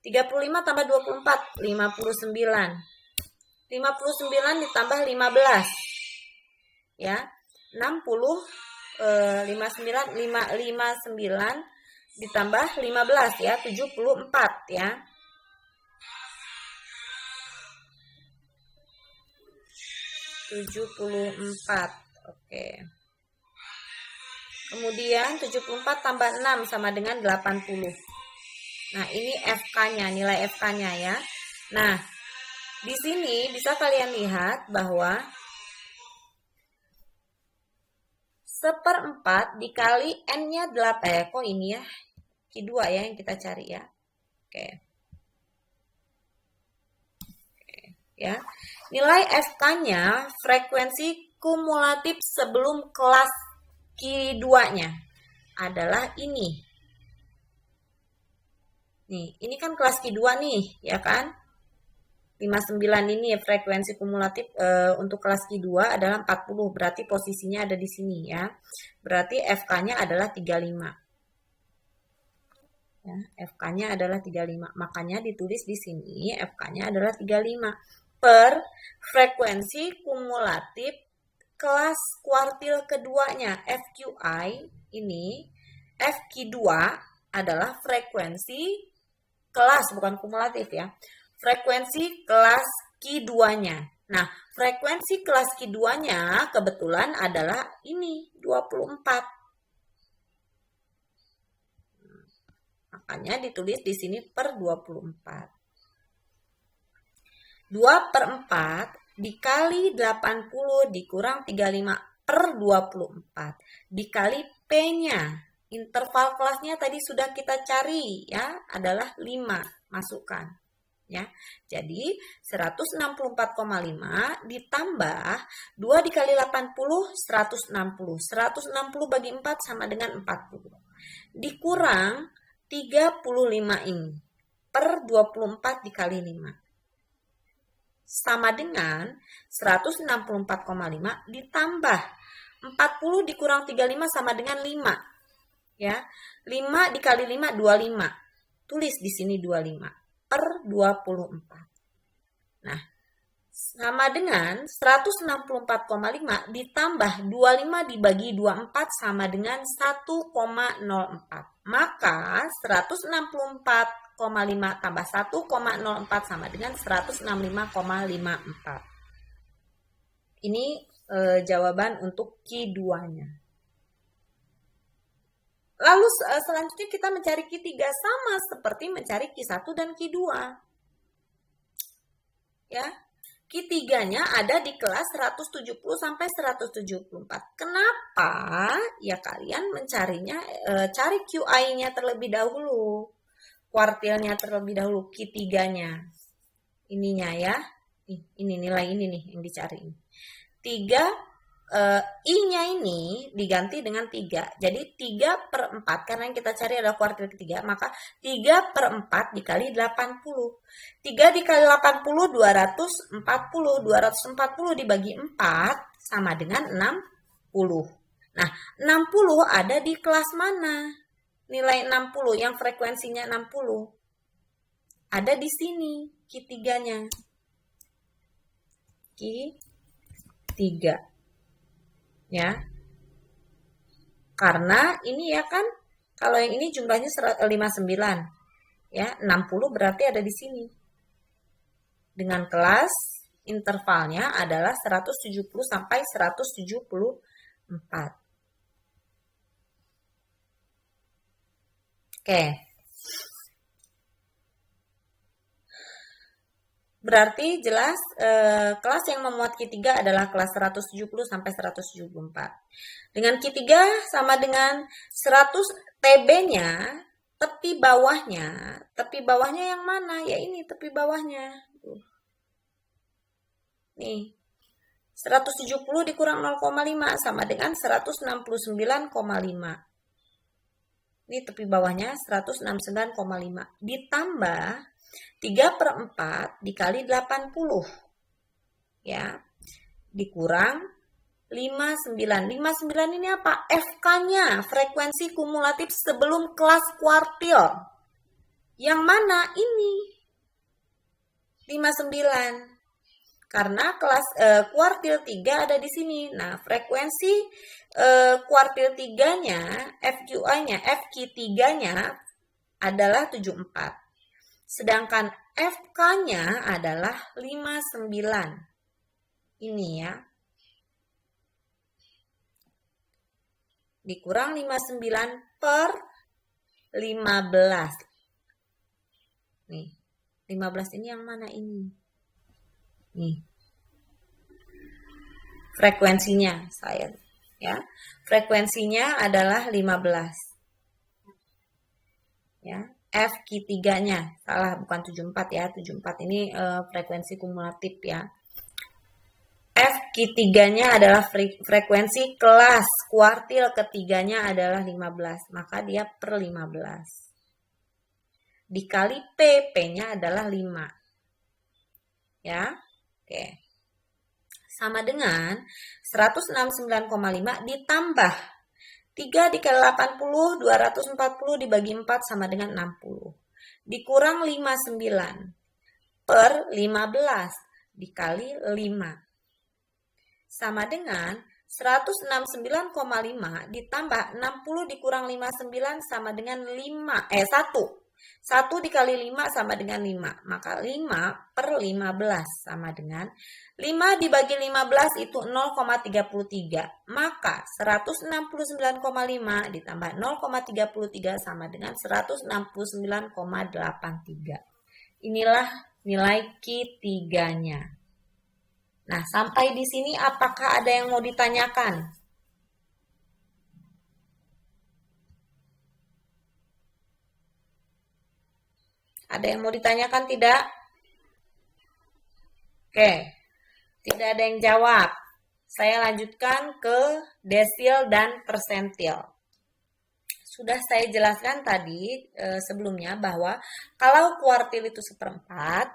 35 tambah 24, 59. 59 ditambah 15. Ya. 60 59 ditambah 15 ya, 74 ya. Oke. Kemudian 74 tambah 6 sama dengan 80. Nah, ini FK-nya, nilai FK-nya ya. Nah, di sini bisa kalian lihat bahwa 1/4 dikali N-nya 8. Kok ini ya? Q2 ya yang kita cari ya. Oke. Ya. Nilai FK-nya frekuensi kumulatif sebelum kelas Q2-nya adalah ini. Nih, ini kan kelas Q2 nih, ya kan? 59 ini ya frekuensi kumulatif untuk kelas Q2 adalah 40, berarti posisinya ada di sini ya. Berarti FK-nya adalah 35. Ya, FK-nya adalah 35. Makanya ditulis di sini FK-nya adalah 35 per frekuensi kumulatif kelas kuartil keduanya FQI ini. FQ2 adalah frekuensi kelas, bukan kumulatif ya. Frekuensi kelas Q2-nya. Nah, frekuensi kelas Q2-nya kebetulan adalah ini 24. Makanya ditulis di sini per 24. 2/4 dikali 80 dikurang 35 per 24 dikali P-nya. Interval kelasnya tadi sudah kita cari ya, adalah 5. Masukkan. ya. Jadi 164,5 ditambah 2 dikali 80 160. 160 bagi 4 sama dengan 40. Dikurang 35 ini per 24 dikali 5. Sama dengan 164,5 ditambah 40 dikurang 35 sama dengan 5. Ya. 5 dikali 5 25. Tulis di sini 25 per 24. Nah, sama dengan 164,5 ditambah 25 dibagi 24 sama dengan 1,04. Maka 164,5 tambah 1,04 sama dengan 165,54. Ini jawaban untuk Q2-nya. Lalu selanjutnya kita mencari Q3 sama seperti mencari Q1 dan Q2. Ya. Q3-nya ada di kelas 170 sampai 174. Kenapa? Ya kalian mencarinya cari QI-nya terlebih dahulu. Kuartilnya terlebih dahulu, Q3-nya. Ininya ya. Ini nilai ini nih yang dicari. 3 I-nya ini diganti dengan 3. Jadi 3/4, karena yang kita cari adalah kuartil ketiga, maka 3/4 dikali 80. 3 dikali 80, 240. 240 dibagi 4 sama dengan 60. Nah, 60 ada di kelas mana? Nilai 60 yang frekuensinya 60. Ada di sini, Q3-nya. Q3. Ya, karena ini ya kan, kalau yang ini jumlahnya 59, ya 60 berarti ada di sini. Dengan kelas intervalnya adalah 170 sampai 174. Oke. Berarti jelas kelas yang memuat Q3 adalah kelas 170 sampai 174. Dengan Q3 sama dengan 100 TB-nya, tepi bawahnya. Tepi bawahnya yang mana? Ya ini tepi bawahnya. Nih. 170 dikurang 0,5 sama dengan 169,5. Ini tepi bawahnya 169,5. Ditambah 3/4 dikali 80. Ya. Dikurang 59. 59 ini apa? FK-nya, frekuensi kumulatif sebelum kelas kuartil. Yang mana? Ini. 59. Karena kelas kuartil 3 ada di sini. Nah, frekuensi kuartil 3-nya, FQI-nya, FQ3-nya adalah 74. Sedangkan FK-nya adalah 59. Ini ya. Dikurang 59 per 15. Nih, 15 ini yang mana ini? Nih. Frekuensinya saya ya. Frekuensinya adalah 15. Ya. FQ3-nya salah, bukan 74 ya. 74 ini frekuensi kumulatif ya. FQ3-nya adalah frekuensi kelas, kuartil ketiganya adalah 15, maka dia per 15. Dikali P-nya adalah 5. Ya. Oke. Sama dengan 169,5 ditambah 3 dikali 80, 240 dibagi 4 sama dengan 60. Dikurang 59 per 15 dikali 5. Sama dengan 169,5 ditambah 60 dikurang 59 sama dengan 1. 1 dikali 5 sama dengan 5. Maka 5 per 15 sama dengan 5 dibagi 15 itu 0,33. Maka 169,5 ditambah 0,33 sama dengan 169,83. Inilah nilai Q3-nya. Nah, sampai di sini apakah ada yang mau ditanyakan? Ada yang mau ditanyakan tidak? Oke, tidak ada yang jawab. Saya lanjutkan ke desil dan persentil. Sudah saya jelaskan tadi sebelumnya bahwa kalau kuartil itu 1/4,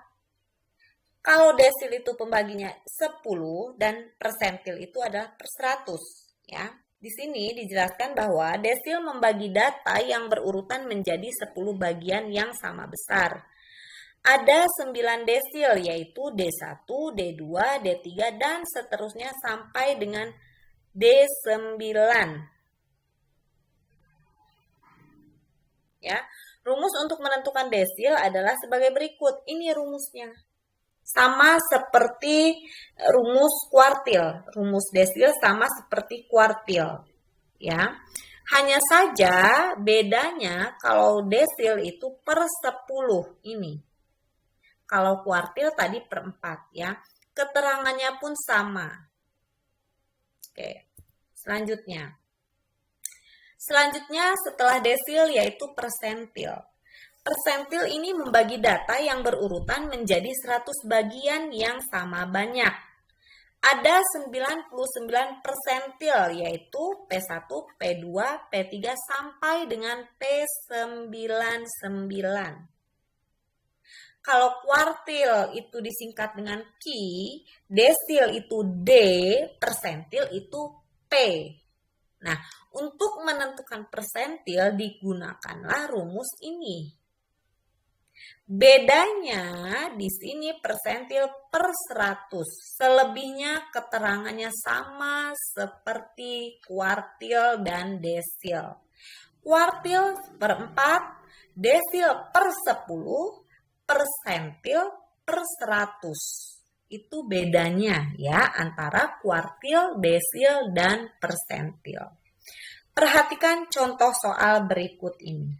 kalau desil itu pembaginya 10 dan persentil itu adalah per 100, ya. Di sini dijelaskan bahwa desil membagi data yang berurutan menjadi 10 bagian yang sama besar. Ada 9 desil, yaitu D1, D2, D3, dan seterusnya sampai dengan D9. Ya, rumus untuk menentukan desil adalah sebagai berikut. Ini rumusnya. Sama seperti rumus kuartil. Rumus desil sama seperti kuartil. Ya. Hanya saja bedanya kalau desil itu per 10 ini. Kalau kuartil tadi per 4 ya. Keterangannya pun sama. Oke. Selanjutnya setelah desil yaitu persentil. Persentil ini membagi data yang berurutan menjadi 100 bagian yang sama banyak. Ada 99 persentil yaitu P1, P2, P3 sampai dengan P99. Kalau kuartil itu disingkat dengan Q, desil itu D, persentil itu P. Nah, untuk menentukan persentil digunakanlah rumus ini. Bedanya di sini persentil per 100. Selebihnya keterangannya sama seperti kuartil dan desil. Kuartil per 4, desil per 10, persentil per 100. Itu bedanya ya antara kuartil, desil, dan persentil. Perhatikan contoh soal berikut ini.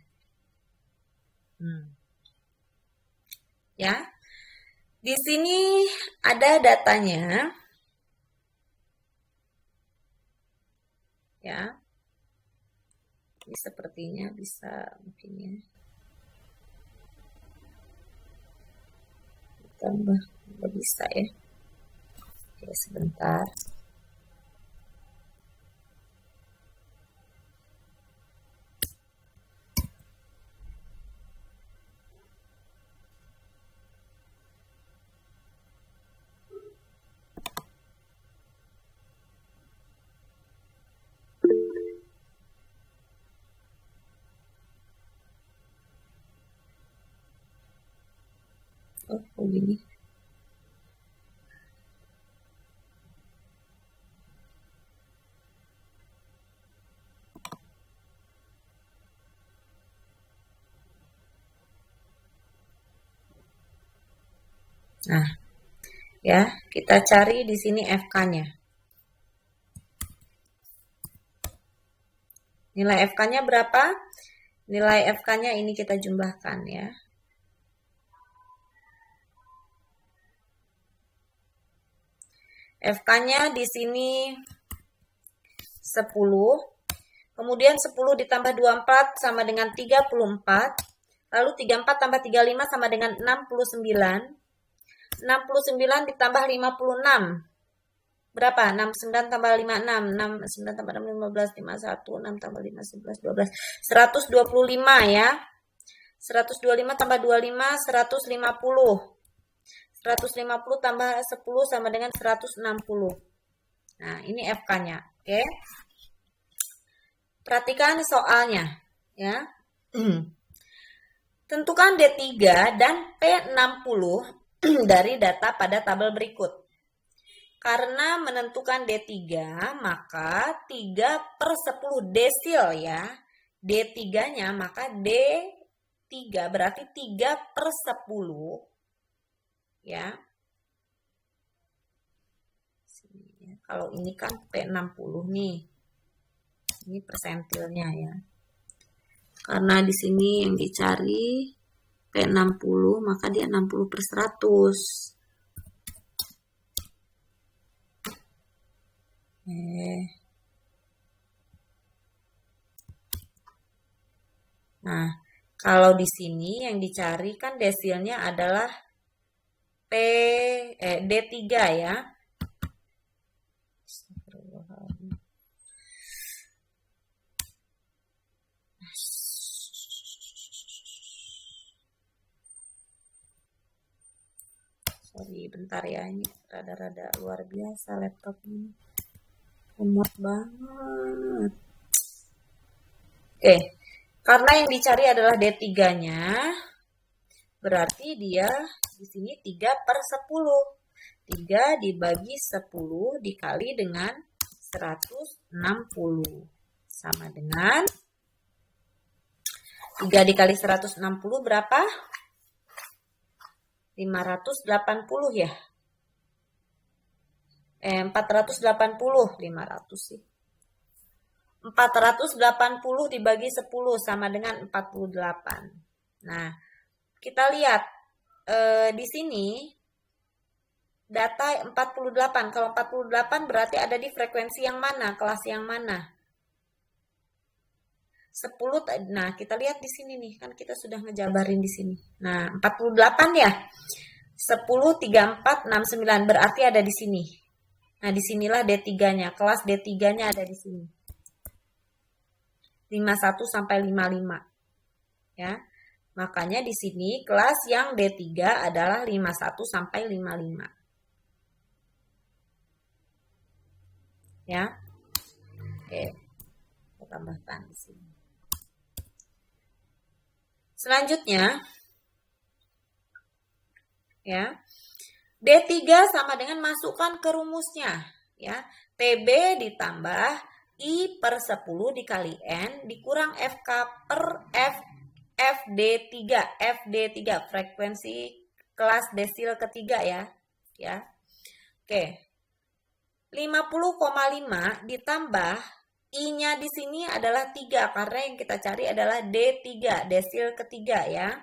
Ya. Di sini ada datanya. Ya. Ini sepertinya bisa mungkin ya. Tambah nggak bisa ya. Oke, sebentar. Oh, gini. Nah, ya, kita cari di sini FK-nya. Nilai FK-nya berapa? Nilai FK-nya ini kita jumlahkan ya. FK-nya di sini 10. Kemudian 10 ditambah 24 sama dengan 34. Lalu 34 tambah 35 sama dengan 69. 69 ditambah 56. Berapa? 69 tambah 56. 69 tambah 6, 15, 51. 6 tambah 5, 11, 12. 125 ya. 125 tambah 25, 150. 150 tambah 10 sama dengan 160. Nah, ini FK-nya. Oke. Perhatikan soalnya. Ya. Tentukan D3 dan P60 dari data pada tabel berikut. Karena menentukan D3, maka 3/10 desil ya. D3-nya maka D3 berarti 3/10 ya. Kalau ini kan P60 nih. Ini persentilnya ya. Karena di sini yang dicari P60, maka dia 60/100. Nah, kalau di sini yang dicari kan desilnya adalah D3 ya. Sorry, bentar ya, ini rada-rada luar biasa laptop ini. Lemot banget. Oke, karena yang dicari adalah D3-nya, berarti dia di sini 3/10. 3 dibagi 10 dikali dengan 160. Sama dengan 3 dikali 160 berapa? 580 ya. 480, 500 sih. 480 dibagi 10 sama dengan 48. Nah, kita lihat di sini data 48. Kalau 48 berarti ada di frekuensi yang mana? Kelas yang mana? 10. Nah, kita lihat di sini nih, kan kita sudah ngejabarin di sini. Nah, 48 ya. 10, 34, 69 berarti ada di sini. Nah, disinilah D3-nya. Kelas D3-nya ada di sini. 51 sampai 55. Ya. Makanya di sini kelas yang D3 adalah 51 sampai 55. Ya. Oke. Kita tambahkan di sini. Selanjutnya, ya, D3 sama dengan masukkan ke rumusnya, ya. TB ditambah I/10 dikali N dikurang FK per FD3 frekuensi kelas desil ketiga ya. Oke. 50,5 ditambah I-nya di sini adalah 3 karena yang kita cari adalah D3, desil ketiga ya.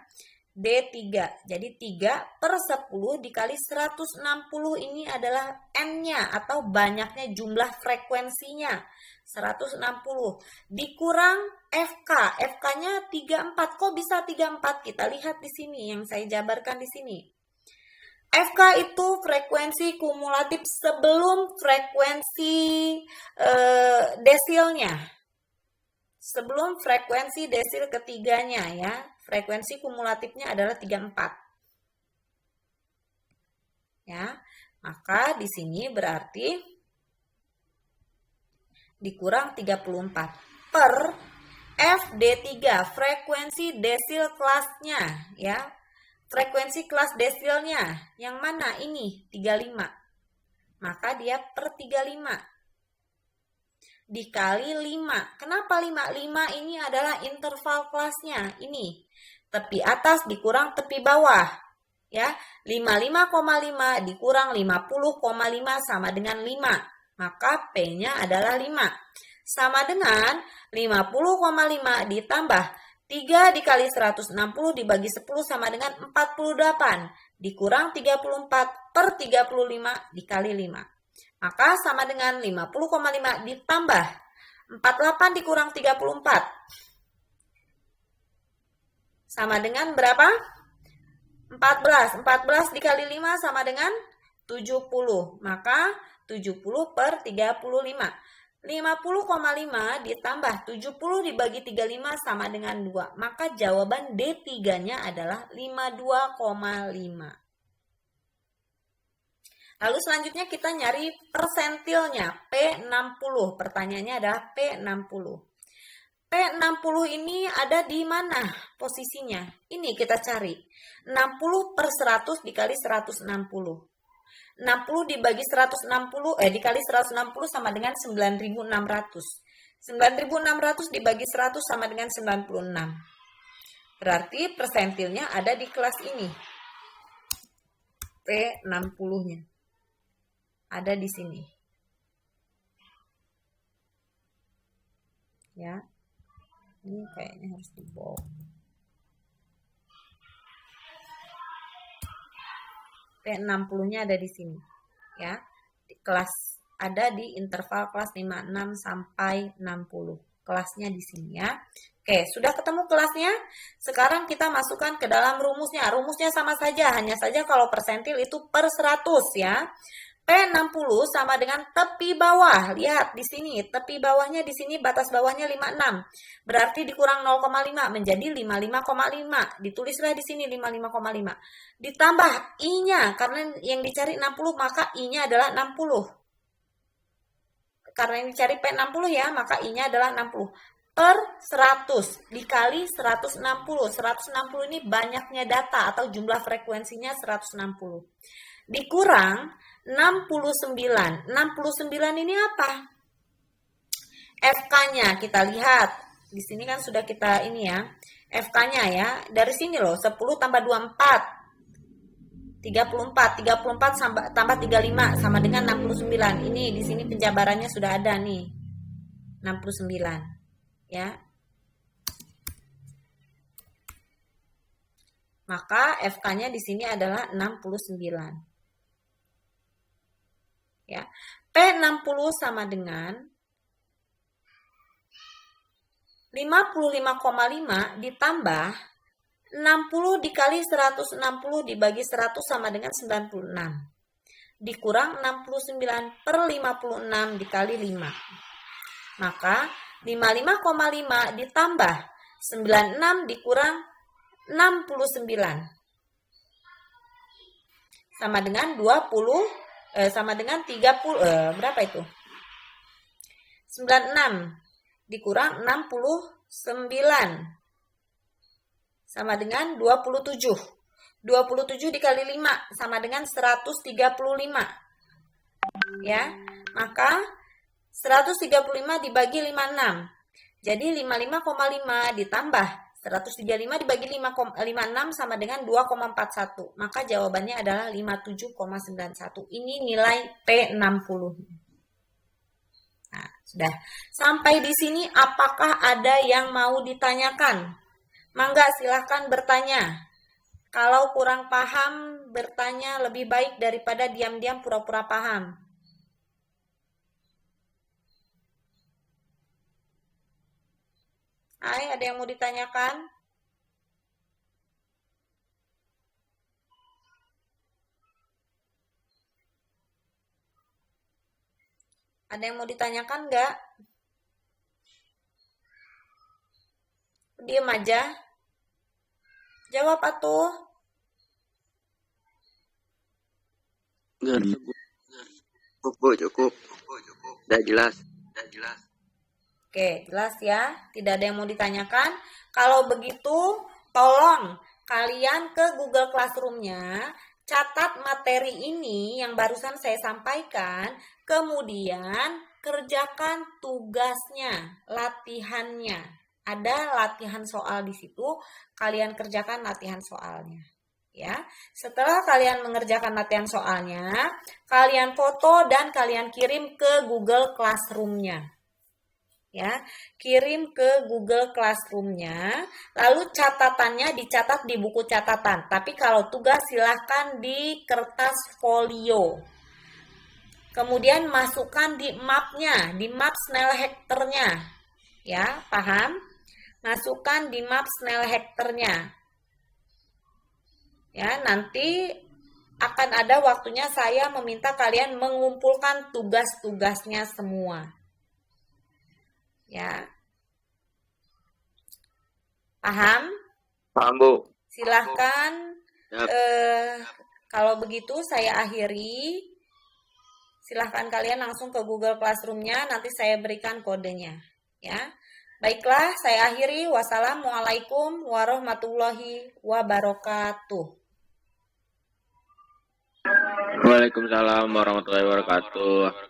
D3. Jadi 3/10 dikali 160 ini adalah N-nya atau banyaknya jumlah frekuensinya. 160 dikurang FK. FK-nya 34. Kok bisa 34? Kita lihat di sini yang saya jabarkan di sini. FK itu frekuensi kumulatif sebelum frekuensi desilnya. Sebelum frekuensi desil ketiganya ya. Frekuensi kumulatifnya adalah 34. Ya. Maka di sini berarti dikurang 34 per FD3 frekuensi desil kelasnya ya. Frekuensi kelas desilnya yang mana? Ini 35. Maka dia per 35 dikali 5. Kenapa 5? 5 ini adalah interval kelasnya. Ini tepi atas dikurang tepi bawah. Ya, 55,5 dikurang 50,5 sama dengan 5. Maka P-nya adalah 5. Sama dengan 50,5 ditambah 3 dikali 160 dibagi 10 sama dengan 48. Dikurang 34 per 35 dikali 5. Maka sama dengan 50,5 ditambah 48 dikurang 34. Sama dengan berapa? 14. 14 dikali 5 sama dengan 70. Maka 70 per 35. 50,5 ditambah 70 dibagi 35 sama dengan 2. Maka jawaban D3-nya adalah 52,5. Lalu selanjutnya kita nyari persentilnya P60. Pertanyaannya adalah P60. P60 ini ada di mana posisinya? Ini kita cari. 60 per 100 dikali 160. 60 dibagi 160 dikali 160 sama dengan 9.600. 9.600 dibagi 100 sama dengan 96. Berarti persentilnya ada di kelas ini. P60-nya. Ada di sini. Ya. Ini kayaknya harus dibawa. P60-nya ada di sini. Ya. Di kelas ada di interval kelas 56 sampai 60. kelasnya di sini ya. Oke, sudah ketemu kelasnya? Sekarang kita masukkan ke dalam rumusnya. Rumusnya sama saja, hanya saja kalau persentil itu per 100 ya. P60 sama dengan tepi bawah. Lihat di sini, tepi bawahnya di sini batas bawahnya 56. Berarti dikurang 0,5 menjadi 55,5. Ditulislah di sini 55,5. Ditambah I-nya karena yang dicari 60 maka I-nya adalah 60. Karena yang dicari P60 ya, maka I-nya adalah 60. Per 100 dikali 160. 160 ini banyaknya data atau jumlah frekuensinya 160. Dikurang 69. 69 ini apa? FK-nya kita lihat. Di sini kan sudah kita ini ya. FK-nya ya. Dari sini loh, 10 tambah 24. 34 tambah 35 sama dengan 69. Ini di sini penjabarannya sudah ada nih. 69. Ya. Maka FK-nya di sini adalah 69. Ya. P60 sama dengan 55,5 ditambah 60 dikali 160 dibagi 100 sama dengan 96. Dikurang 69 per 56 dikali 5. Maka 55,5 ditambah 96 dikurang 69. Sama dengan 20 sama dengan 30 berapa itu? 96 dikurang 69 sama dengan 27. 27 dikali 5 sama dengan 135. Ya, maka 135 dibagi 56. Jadi 55,5 ditambah 135 dibagi 56 sama dengan 2,41. Maka jawabannya adalah 57,91. Ini nilai P60. Nah, sudah. Sampai di sini apakah ada yang mau ditanyakan? Mangga silahkan bertanya. Kalau kurang paham, bertanya lebih baik daripada diam-diam pura-pura paham. Hai, ada yang mau ditanyakan? Ada yang mau ditanyakan nggak? Diam aja. Jawab atuh. Cukup. Udah jelas. Oke, jelas ya. Tidak ada yang mau ditanyakan. Kalau begitu, tolong kalian ke Google Classroom-nya, catat materi ini yang barusan saya sampaikan, kemudian kerjakan tugasnya, latihannya. Ada latihan soal di situ, kalian kerjakan latihan soalnya. Ya, setelah kalian mengerjakan latihan soalnya, kalian foto dan kalian kirim ke Google Classroom-nya. Ya, kirim ke Google Classroom-nya, lalu catatannya dicatat di buku catatan. Tapi kalau tugas silahkan di kertas folio. Kemudian masukkan di mapnya, di map Snell Hector-nya. Ya, paham? Masukkan di map Snell Hector-nya. Ya, nanti akan ada waktunya saya meminta kalian mengumpulkan tugas-tugasnya semua. Ya. Paham? Paham, Bu. Silahkan. Yap. Kalau begitu saya akhiri. Silahkan kalian langsung ke Google Classroom-nya. Nanti saya berikan kodenya. Ya. Baiklah, saya akhiri. Wassalamualaikum warahmatullahi wabarakatuh. Waalaikumsalam warahmatullahi wabarakatuh.